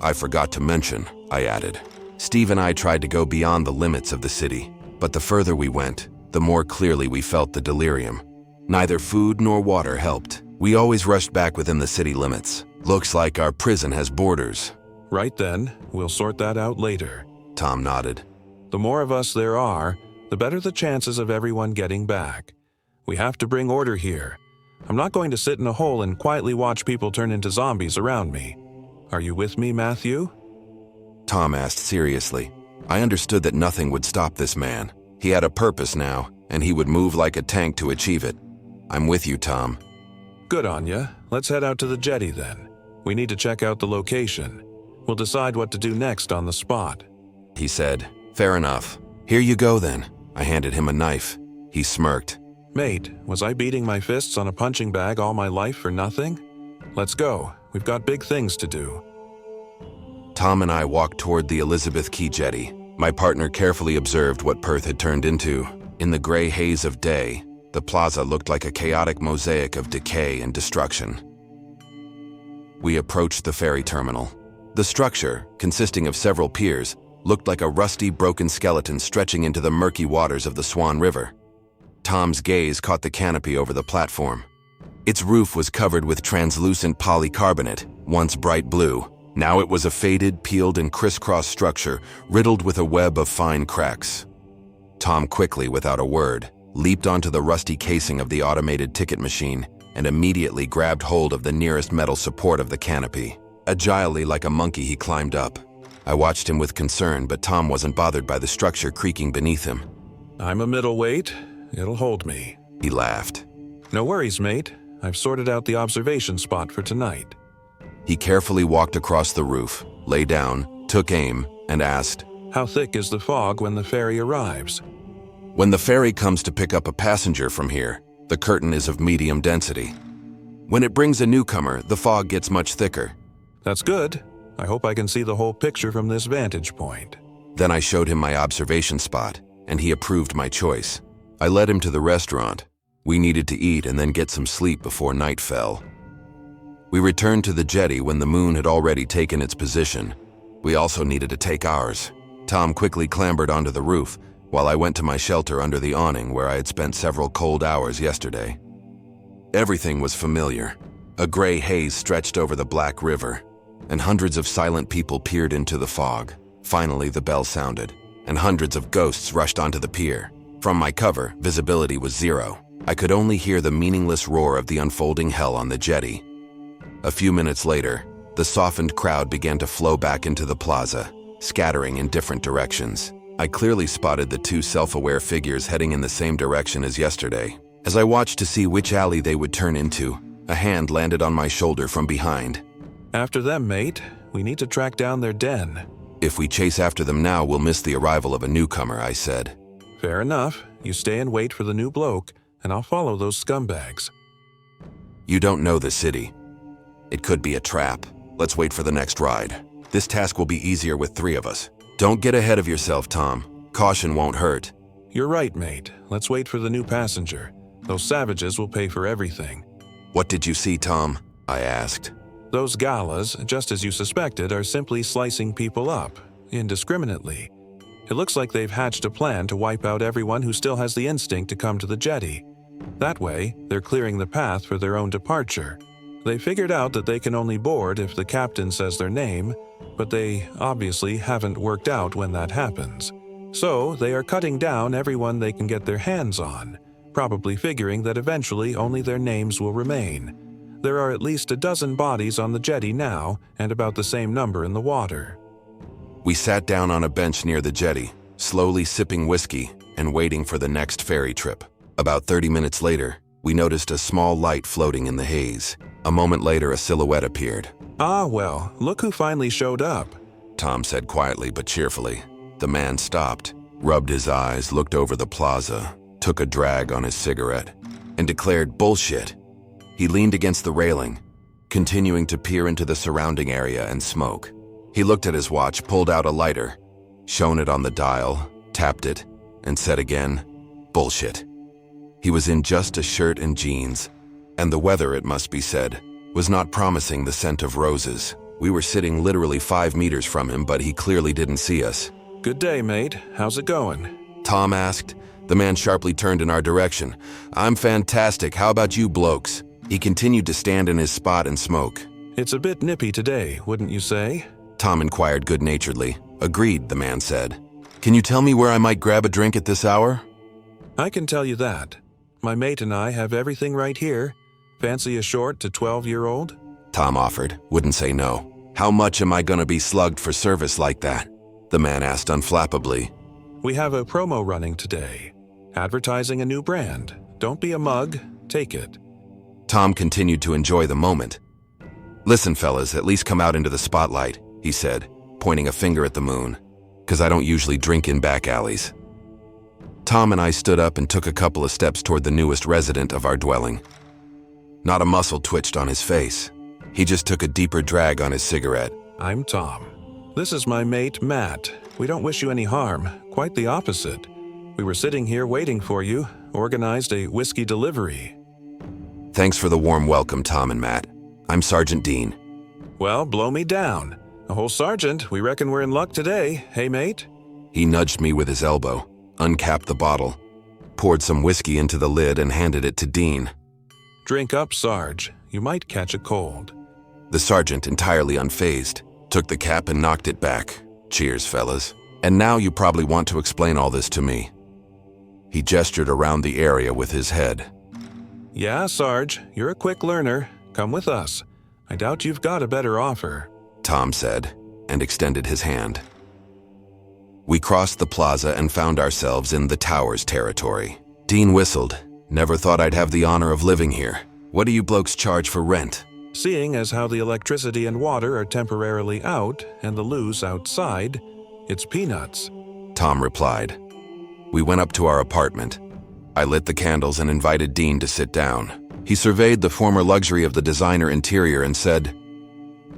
I forgot to mention, I added. Steve and I tried to go beyond the limits of the city, but the further we went, the more clearly we felt the delirium. Neither food nor water helped. We always rushed back within the city limits. Looks like our prison has borders. Right then, we'll sort that out later. Tom nodded. The more of us there are, the better the chances of everyone getting back. We have to bring order here. I'm not going to sit in a hole and quietly watch people turn into zombies around me. Are you with me, Matthew? Tom asked seriously. I understood that nothing would stop this man. He had a purpose now, and he would move like a tank to achieve it. I'm with you, Tom. Good on ya. Let's head out to the jetty then. We need to check out the location. We'll decide what to do next on the spot. He said. Fair enough. Here you go then. I handed him a knife. He smirked. Mate, was I beating my fists on a punching bag all my life for nothing? Let's go. We've got big things to do. Tom and I walked toward the Elizabeth Key jetty. My partner carefully observed what Perth had turned into. In the gray haze of day, the plaza looked like a chaotic mosaic of decay and destruction. We approached the ferry terminal. The structure, consisting of several piers, looked like a rusty, broken skeleton stretching into the murky waters of the Swan River. Tom's gaze caught the canopy over the platform. Its roof was covered with translucent polycarbonate, once bright blue. Now it was a faded, peeled, and crisscrossed structure riddled with a web of fine cracks. Tom quickly, without a word, leaped onto the rusty casing of the automated ticket machine and immediately grabbed hold of the nearest metal support of the canopy. Agilely, like a monkey, he climbed up. I watched him with concern, but Tom wasn't bothered by the structure creaking beneath him. I'm a middleweight. It'll hold me. He laughed. No worries, mate. I've sorted out the observation spot for tonight. He carefully walked across the roof, lay down, took aim, and asked, How thick is the fog when the ferry arrives? When the ferry comes to pick up a passenger from here, the curtain is of medium density. When it brings a newcomer, the fog gets much thicker. That's good. I hope I can see the whole picture from this vantage point. Then I showed him my observation spot, and he approved my choice. I led him to the restaurant. We needed to eat and then get some sleep before night fell. We returned to the jetty when the moon had already taken its position. We also needed to take ours. Tom quickly clambered onto the roof, while I went to my shelter under the awning where I had spent several cold hours yesterday. Everything was familiar. A gray haze stretched over the black river, and hundreds of silent people peered into the fog. Finally, the bell sounded, and hundreds of ghosts rushed onto the pier. From my cover, visibility was zero. I could only hear the meaningless roar of the unfolding hell on the jetty. A few minutes later, the softened crowd began to flow back into the plaza, scattering in different directions. I clearly spotted the two self-aware figures heading in the same direction as yesterday. As I watched to see which alley they would turn into, a hand landed on my shoulder from behind. After them, mate. We need to track down their den. If we chase after them now, we'll miss the arrival of a newcomer, I said. Fair enough. You stay and wait for the new bloke, and I'll follow those scumbags. You don't know the city. It could be a trap. Let's wait for the next ride. This task will be easier with three of us. Don't get ahead of yourself, Tom. Caution won't hurt. You're right, mate. Let's wait for the new passenger. Those savages will pay for everything. What did you see, Tom? I asked. Those galas, just as you suspected, are simply slicing people up, indiscriminately. It looks like they've hatched a plan to wipe out everyone who still has the instinct to come to the jetty. That way, they're clearing the path for their own departure. They figured out that they can only board if the captain says their name, but they obviously haven't worked out when that happens. So, they are cutting down everyone they can get their hands on, probably figuring that eventually only their names will remain. There are at least a dozen bodies on the jetty now, and about the same number in the water. We sat down on a bench near the jetty, slowly sipping whiskey and waiting for the next ferry trip. About 30 minutes later, we noticed a small light floating in the haze. A moment later, a silhouette appeared. Ah, well, look who finally showed up, Tom said quietly but cheerfully. The man stopped, rubbed his eyes, looked over the plaza, took a drag on his cigarette, and declared bullshit. He leaned against the railing, continuing to peer into the surrounding area and smoke. He looked at his watch, pulled out a lighter, shone it on the dial, tapped it, and said again, bullshit. He was in just a shirt and jeans, and the weather, it must be said, was not promising the scent of roses. We were sitting literally 5 meters from him, but he clearly didn't see us. Good day, mate. How's it going? Tom asked. The man sharply turned in our direction. I'm fantastic. How about you blokes? He continued to stand in his spot and smoke. It's a bit nippy today, wouldn't you say? Tom inquired good-naturedly. Agreed, the man said. Can you tell me where I might grab a drink at this hour? I can tell you that. My mate and I have everything right here. Fancy a short to 12-year-old? Tom offered. Wouldn't say no. How much am I gonna be slugged for service like that? The man asked unflappably. We have a promo running today. Advertising a new brand. Don't be a mug. Take it. Tom continued to enjoy the moment. Listen, fellas, at least come out into the spotlight, he said, pointing a finger at the moon, 'cause I don't usually drink in back alleys. Tom and I stood up and took a couple of steps toward the newest resident of our dwelling. Not a muscle twitched on his face. He just took a deeper drag on his cigarette. I'm Tom. This is my mate, Matt. We don't wish you any harm. Quite the opposite. We were sitting here waiting for you, organized a whiskey delivery. Thanks for the warm welcome, Tom and Matt. I'm Sergeant Dean. Well, blow me down. A whole sergeant, we reckon we're in luck today, hey mate? He nudged me with his elbow, uncapped the bottle, poured some whiskey into the lid and handed it to Dean. Drink up, Sarge. You might catch a cold. The sergeant, entirely unfazed, took the cap and knocked it back. Cheers, fellas. And now you probably want to explain all this to me. He gestured around the area with his head. Yeah, Sarge, you're a quick learner. Come with us. I doubt you've got a better offer, Tom said, and extended his hand. We crossed the plaza and found ourselves in the Towers territory. Dean whistled. Never thought I'd have the honor of living here. What do you blokes charge for rent? Seeing as how the electricity and water are temporarily out and the loos outside, it's peanuts, Tom replied. We went up to our apartment. I lit the candles and invited Dean to sit down. He surveyed the former luxury of the designer interior and said,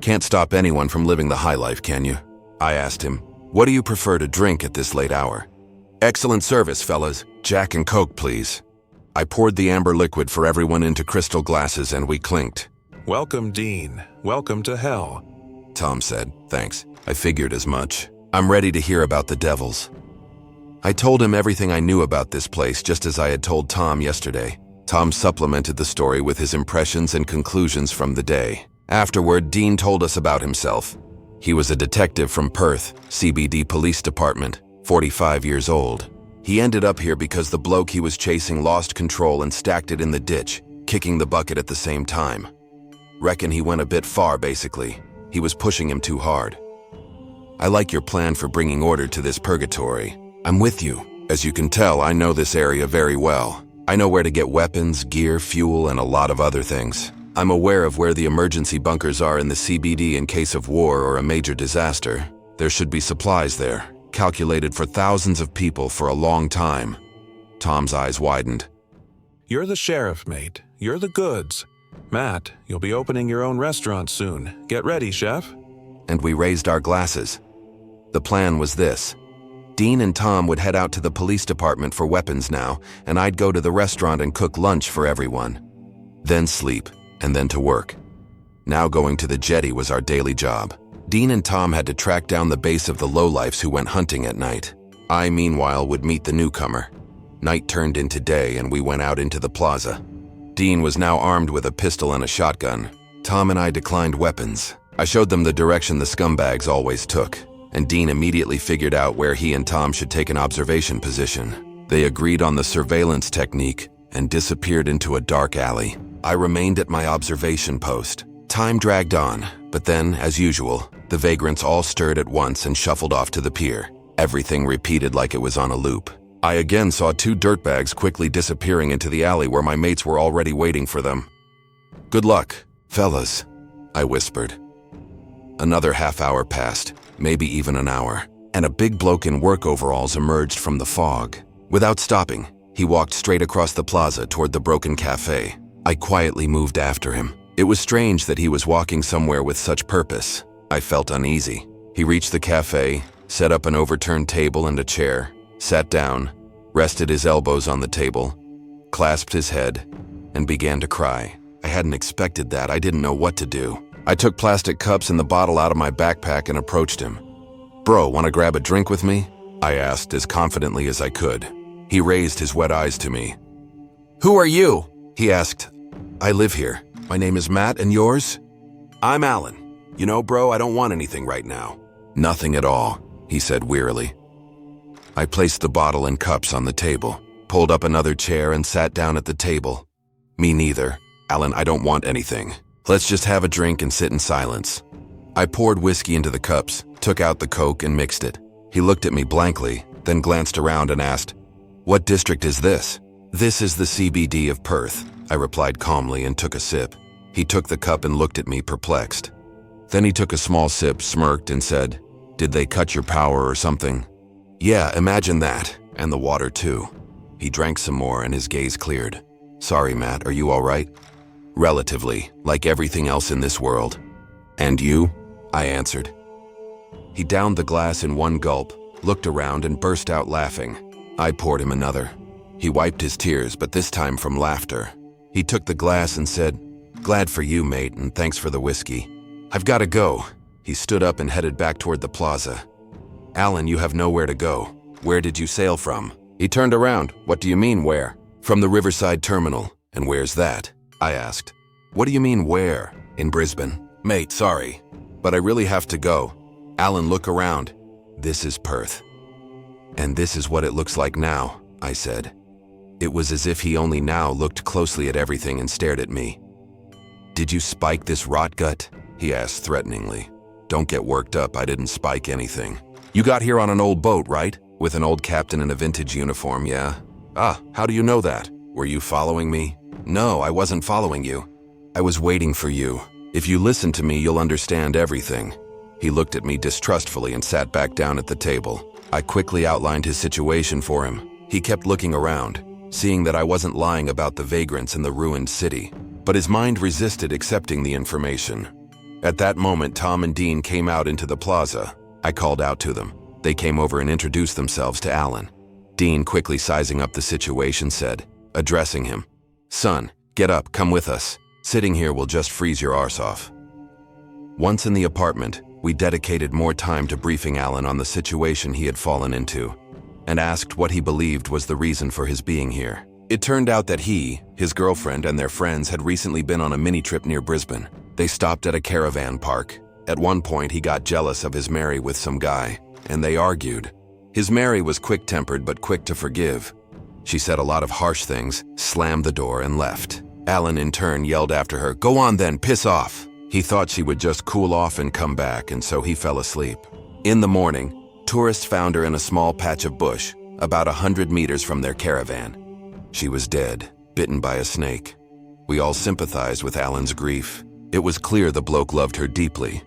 "Can't stop anyone from living the high life, can you?" I asked him, "What do you prefer to drink at this late hour?" "Excellent service, fellas. Jack and Coke, please." I poured the amber liquid for everyone into crystal glasses and we clinked. "Welcome, Dean. Welcome to hell," Tom said. "Thanks. I figured as much. I'm ready to hear about the devils." I told him everything I knew about this place just as I had told Tom yesterday. Tom supplemented the story with his impressions and conclusions from the day. Afterward, Dean told us about himself. He was a detective from Perth CBD Police Department, 45 years old. He ended up here because the bloke he was chasing lost control and stacked it in the ditch, kicking the bucket at the same time. Reckon he went a bit far, basically. He was pushing him too hard. "I like your plan for bringing order to this purgatory. I'm with you. As you can tell, I know this area very well. I know where to get weapons, gear, fuel, and a lot of other things. I'm aware of where the emergency bunkers are in the CBD in case of war or a major disaster. There should be supplies there, calculated for thousands of people for a long time." Tom's eyes widened. "You're the sheriff, mate. You're the goods. Matt, you'll be opening your own restaurant soon. Get ready, chef." And we raised our glasses. The plan was this. Dean and Tom would head out to the police department for weapons now, and I'd go to the restaurant and cook lunch for everyone. Then sleep, and then to work. Now going to the jetty was our daily job. Dean and Tom had to track down the base of the lowlifes who went hunting at night. I, meanwhile, would meet the newcomer. Night turned into day, and we went out into the plaza. Dean was now armed with a pistol and a shotgun. Tom and I declined weapons. I showed them the direction the scumbags always took, and Dean immediately figured out where he and Tom should take an observation position. They agreed on the surveillance technique and disappeared into a dark alley. I remained at my observation post. Time dragged on, but then, as usual, the vagrants all stirred at once and shuffled off to the pier. Everything repeated like it was on a loop. I again saw two dirtbags quickly disappearing into the alley where my mates were already waiting for them. "Good luck, fellas," I whispered. Another half hour passed, maybe even an hour, and a big bloke in work overalls emerged from the fog. Without stopping, he walked straight across the plaza toward the broken cafe. I quietly moved after him. It was strange that he was walking somewhere with such purpose. I felt uneasy. He reached the cafe, set up an overturned table and a chair, sat down, rested his elbows on the table, clasped his head, and began to cry. I hadn't expected that. I didn't know what to do. I took plastic cups and the bottle out of my backpack and approached him. "Bro, wanna grab a drink with me?" I asked as confidently as I could. He raised his wet eyes to me. "Who are you?" he asked. "I live here. My name is Matt, and yours?" "I'm Alan. You know, bro, I don't want anything right now." "Nothing at all," he said wearily. I placed the bottle and cups on the table, pulled up another chair and sat down at the table. "Me neither. Alan, I don't want anything. Let's just have a drink and sit in silence." I poured whiskey into the cups, took out the Coke and mixed it. He looked at me blankly, then glanced around and asked, "What district is this?" "This is the CBD of Perth," I replied calmly and took a sip. He took the cup and looked at me perplexed. Then he took a small sip, smirked and said, "Did they cut your power or something?" "Yeah, imagine that. And the water too." He drank some more and his gaze cleared. "Sorry, Matt, are you all right?" "Relatively, like everything else in this world." "And you?" I answered. He downed the glass in one gulp, looked around and burst out laughing. I poured him another. He wiped his tears, but this time from laughter. He took the glass and said, "Glad for you, mate, and thanks for the whiskey. I've got to go." He stood up and headed back toward the plaza. "Alan, you have nowhere to go. Where did you sail from?" He turned around. "What do you mean, where?" "From the Riverside Terminal." "And where's that?" I asked. "What do you mean, where?" "In Brisbane." "Mate, sorry, but I really have to go." "Alan, look around. This is Perth." "And this is what it looks like now," I said. It was as if he only now looked closely at everything and stared at me. "Did you spike this rot gut?" he asked threateningly. "Don't get worked up, I didn't spike anything." "You got here on an old boat, right? With an old captain in a vintage uniform, yeah? Ah, how do you know that? Were you following me?" "No, I wasn't following you. I was waiting for you. If you listen to me, you'll understand everything." He looked at me distrustfully and sat back down at the table. I quickly outlined his situation for him. He kept looking around, seeing that I wasn't lying about the vagrants in the ruined city, but his mind resisted accepting the information. At that moment, Tom and Dean came out into the plaza. I called out to them. They came over and introduced themselves to Alan. Dean, quickly sizing up the situation, said, addressing him, "Son, get up, come with us. Sitting here will just freeze your arse off." Once in the apartment, we dedicated more time to briefing Alan on the situation he had fallen into, and asked what he believed was the reason for his being here. It turned out that he, his girlfriend, and their friends had recently been on a mini-trip near Brisbane. They stopped at a caravan park. At one point, he got jealous of his Mary with some guy, and they argued. His Mary was quick-tempered but quick to forgive. She said a lot of harsh things, slammed the door, and left. Alan, in turn, yelled after her, "Go on then, piss off." He thought she would just cool off and come back, and so he fell asleep. In the morning, tourists found her in a small patch of bush, about 100 meters from their caravan. She was dead, bitten by a snake. We all sympathized with Alan's grief. It was clear the bloke loved her deeply.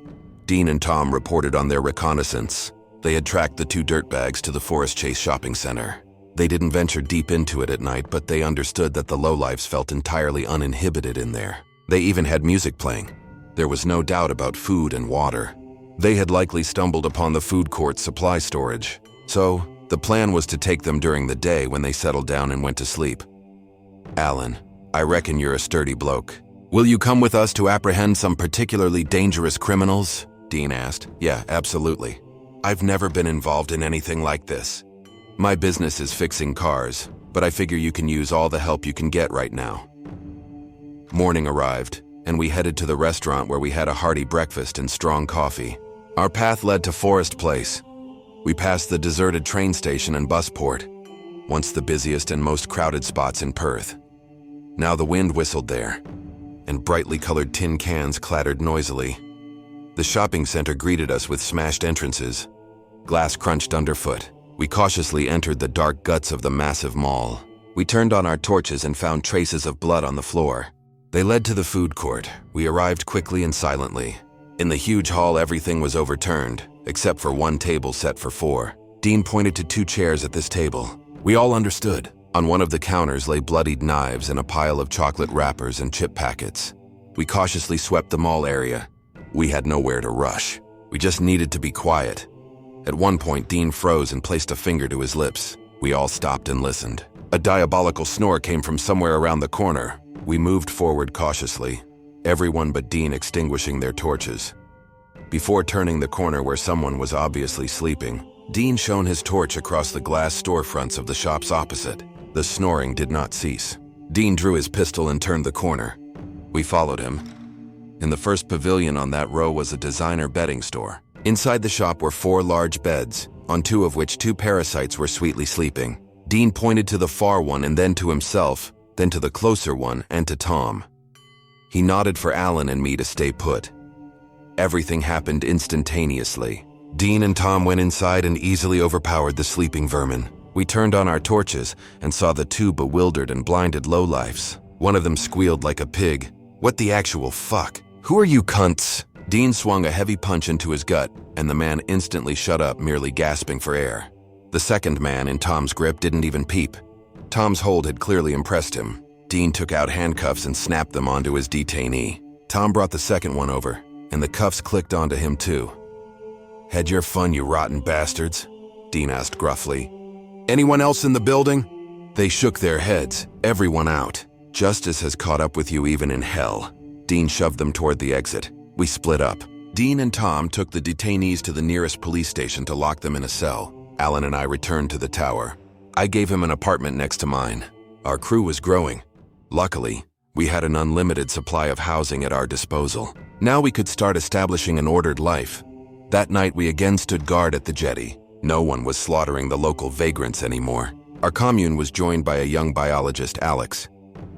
Dean and Tom reported on their reconnaissance. They had tracked the two dirtbags to the Forest Chase shopping center. They didn't venture deep into it at night, but they understood that the lowlifes felt entirely uninhibited in there. They even had music playing. There was no doubt about food and water. They had likely stumbled upon the food court supply storage. So, the plan was to take them during the day when they settled down and went to sleep. "Alan, I reckon you're a sturdy bloke. Will you come with us to apprehend some particularly dangerous criminals?" Dean asked. "Yeah, absolutely. I've never been involved in anything like this. My business is fixing cars, but I figure you can use all the help you can get right now." Morning arrived, and we headed to the restaurant where we had a hearty breakfast and strong coffee. Our path led to Forest Place. We passed the deserted train station and busport, once the busiest and most crowded spots in Perth. Now the wind whistled there, and brightly colored tin cans clattered noisily. The shopping center greeted us with smashed entrances. Glass crunched underfoot. We cautiously entered the dark guts of the massive mall. We turned on our torches and found traces of blood on the floor. They led to the food court. We arrived quickly and silently. In the huge hall, everything was overturned, except for one table set for 4. Dean pointed to 2 chairs at this table. We all understood. On one of the counters lay bloodied knives and a pile of chocolate wrappers and chip packets. We cautiously swept the mall area. We had nowhere to rush. We just needed to be quiet. At one point, Dean froze and placed a finger to his lips. We all stopped and listened. A diabolical snore came from somewhere around the corner. We moved forward cautiously, everyone but Dean extinguishing their torches. Before turning the corner where someone was obviously sleeping, Dean shone his torch across the glass storefronts of the shops opposite. The snoring did not cease. Dean drew his pistol and turned the corner. We followed him. In the first pavilion on that row was a designer bedding store. Inside the shop were 4 large beds, on 2 of which 2 parasites were sweetly sleeping. Dean pointed to the far one and then to himself, then to the closer one and to Tom. He nodded for Alan and me to stay put. Everything happened instantaneously. Dean and Tom went inside and easily overpowered the sleeping vermin. We turned on our torches and saw the 2 bewildered and blinded lowlifes. One of them squealed like a pig. "What the actual fuck? Who are you cunts?" Dean swung a heavy punch into his gut, and the man instantly shut up, merely gasping for air. The second man in Tom's grip didn't even peep. Tom's hold had clearly impressed him. Dean took out handcuffs and snapped them onto his detainee. Tom brought the second one over, and the cuffs clicked onto him too. "Had your fun, you rotten bastards?" Dean asked gruffly. "Anyone else in the building?" They shook their heads, everyone out. "Justice has caught up with you even in hell." Dean shoved them toward the exit. We split up. Dean and Tom took the detainees to the nearest police station to lock them in a cell. Alan and I returned to the tower. I gave him an apartment next to mine. Our crew was growing. Luckily, we had an unlimited supply of housing at our disposal. Now we could start establishing an ordered life. That night we again stood guard at the jetty. No one was slaughtering the local vagrants anymore. Our commune was joined by a young biologist, Alex.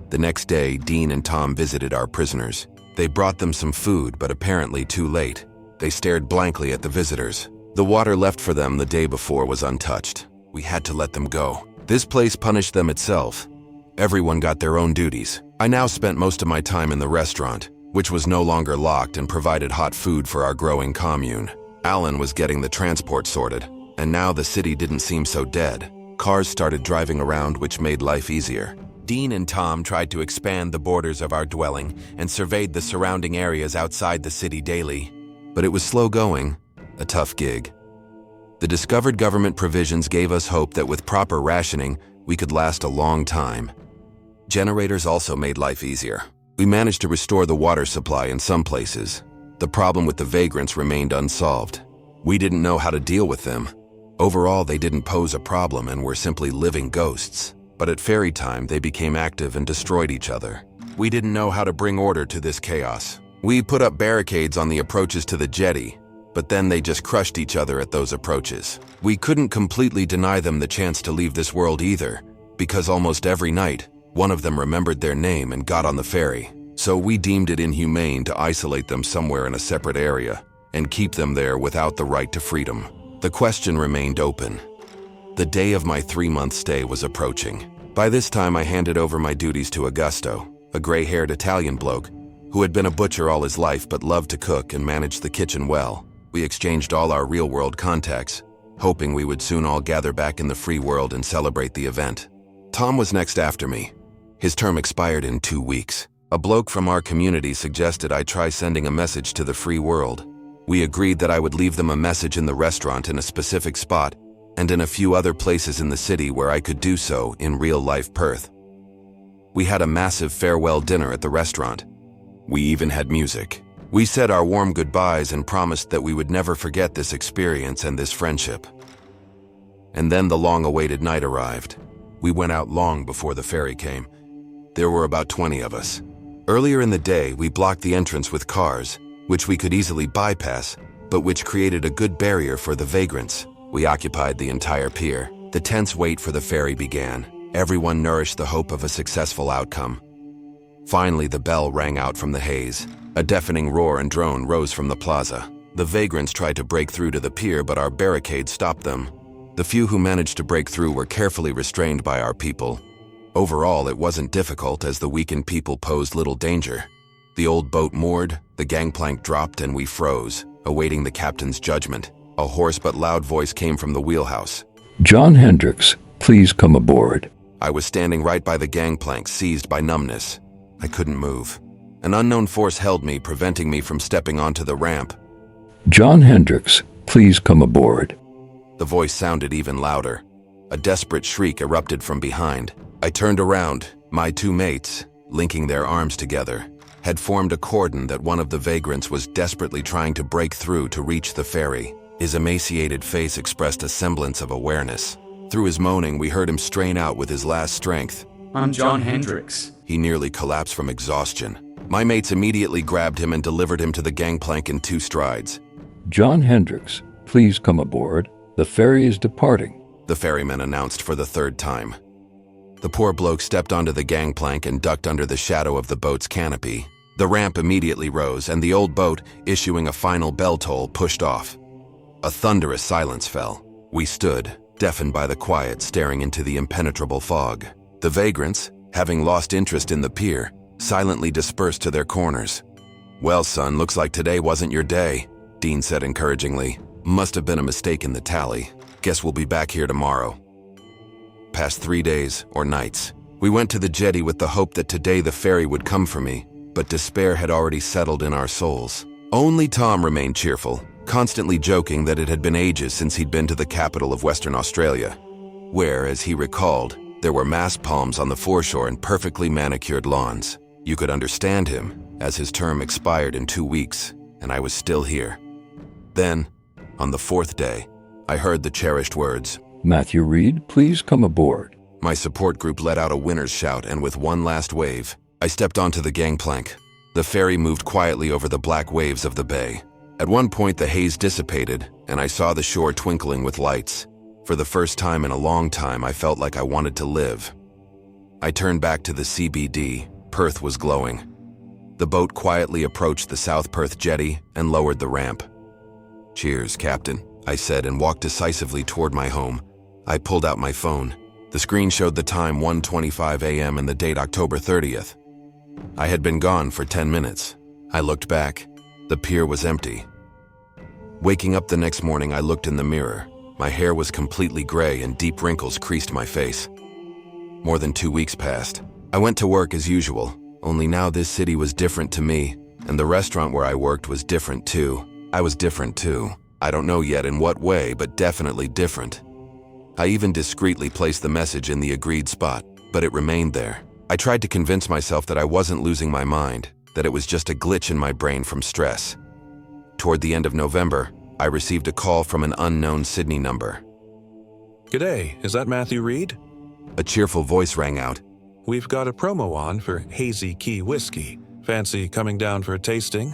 The next day, Dean and Tom visited our prisoners. They brought them some food, but apparently too late. They stared blankly at the visitors. The water left for them the day before was untouched. We had to let them go. This place punished them itself. Everyone got their own duties. I now spent most of my time in the restaurant, which was no longer locked and provided hot food for our growing commune. Alan was getting the transport sorted, and now the city didn't seem so dead. Cars started driving around, which made life easier. Dean and Tom tried to expand the borders of our dwelling and surveyed the surrounding areas outside the city daily. But it was slow going, a tough gig. The discovered government provisions gave us hope that with proper rationing, we could last a long time. Generators also made life easier. We managed to restore the water supply in some places. The problem with the vagrants remained unsolved. We didn't know how to deal with them. Overall, they didn't pose a problem and were simply living ghosts. But at ferry time, they became active and destroyed each other. We didn't know how to bring order to this chaos. We put up barricades on the approaches to the jetty, but then they just crushed each other at those approaches. We couldn't completely deny them the chance to leave this world either, because almost every night, one of them remembered their name and got on the ferry. So we deemed it inhumane to isolate them somewhere in a separate area and keep them there without the right to freedom. The question remained open. The day of my 3-month stay was approaching. By this time, I handed over my duties to Augusto, a gray-haired Italian bloke who had been a butcher all his life but loved to cook and managed the kitchen well. We exchanged all our real-world contacts, hoping we would soon all gather back in the free world and celebrate the event. Tom was next after me. His term expired in 2 weeks. A bloke from our community suggested I try sending a message to the free world. We agreed that I would leave them a message in the restaurant in a specific spot and in a few other places in the city where I could do so in real-life Perth. We had a massive farewell dinner at the restaurant. We even had music. We said our warm goodbyes and promised that we would never forget this experience and this friendship. And then the long-awaited night arrived. We went out long before the ferry came. There were about 20 of us. Earlier in the day, we blocked the entrance with cars, which we could easily bypass, but which created a good barrier for the vagrants. We occupied the entire pier. The tense wait for the ferry began. Everyone nourished the hope of a successful outcome. Finally, the bell rang out from the haze. A deafening roar and drone rose from the plaza. The vagrants tried to break through to the pier, but our barricade stopped them. The few who managed to break through were carefully restrained by our people. Overall, it wasn't difficult as the weakened people posed little danger. The old boat moored, the gangplank dropped, and we froze, awaiting the captain's judgment. A hoarse but loud voice came from the wheelhouse. John Hendricks, please come aboard. I was standing right by the gangplank, seized by numbness. I couldn't move. An unknown force held me, preventing me from stepping onto the ramp. John Hendricks, please come aboard. The voice sounded even louder. A desperate shriek erupted from behind. I turned around. My 2 mates, linking their arms together, had formed a cordon that one of the vagrants was desperately trying to break through to reach the ferry. His emaciated face expressed a semblance of awareness. Through his moaning, we heard him strain out with his last strength. I'm John Hendricks. He nearly collapsed from exhaustion. My mates immediately grabbed him and delivered him to the gangplank in 2 strides. John Hendricks, please come aboard. The ferry is departing, the ferryman announced for the 3rd time. The poor bloke stepped onto the gangplank and ducked under the shadow of the boat's canopy. The ramp immediately rose, and the old boat, issuing a final bell toll, pushed off. A thunderous silence fell. We stood, deafened by the quiet, staring into the impenetrable fog. The vagrants, having lost interest in the pier, silently dispersed to their corners. "Well, son, looks like today wasn't your day," Dean said encouragingly. "Must have been a mistake in the tally. Guess we'll be back here tomorrow." Past 3 days, or nights, we went to the jetty with the hope that today the ferry would come for me, but despair had already settled in our souls. Only Tom remained cheerful, constantly joking that it had been ages since he'd been to the capital of Western Australia, where, as he recalled, there were mass palms on the foreshore and perfectly manicured lawns. You could understand him, as his term expired in 2 weeks, and I was still here. Then, on the 4th day, I heard the cherished words, Matthew Reed, please come aboard. My support group let out a winner's shout, and with one last wave, I stepped onto the gangplank. The ferry moved quietly over the black waves of the bay. At one point, the haze dissipated, and I saw the shore twinkling with lights. For the first time in a long time, I felt like I wanted to live. I turned back to the CBD. Perth was glowing. The boat quietly approached the South Perth jetty and lowered the ramp. "Cheers, Captain," I said and walked decisively toward my home. I pulled out my phone. The screen showed the time 1:25 a.m. and the date October 30th. I had been gone for 10 minutes. I looked back. The pier was empty. Waking up the next morning, I looked in the mirror. My hair was completely gray and deep wrinkles creased my face. More than 2 weeks passed. I went to work as usual, only now this city was different to me, and the restaurant where I worked was different too. I was different too. I don't know yet in what way, but definitely different. I even discreetly placed the message in the agreed spot, but it remained there. I tried to convince myself that I wasn't losing my mind, that it was just a glitch in my brain from stress. Toward the end of November, I received a call from an unknown Sydney number. G'day, is that Matthew Reed? A cheerful voice rang out. We've got a promo on for Hazy Key Whiskey. Fancy coming down for a tasting?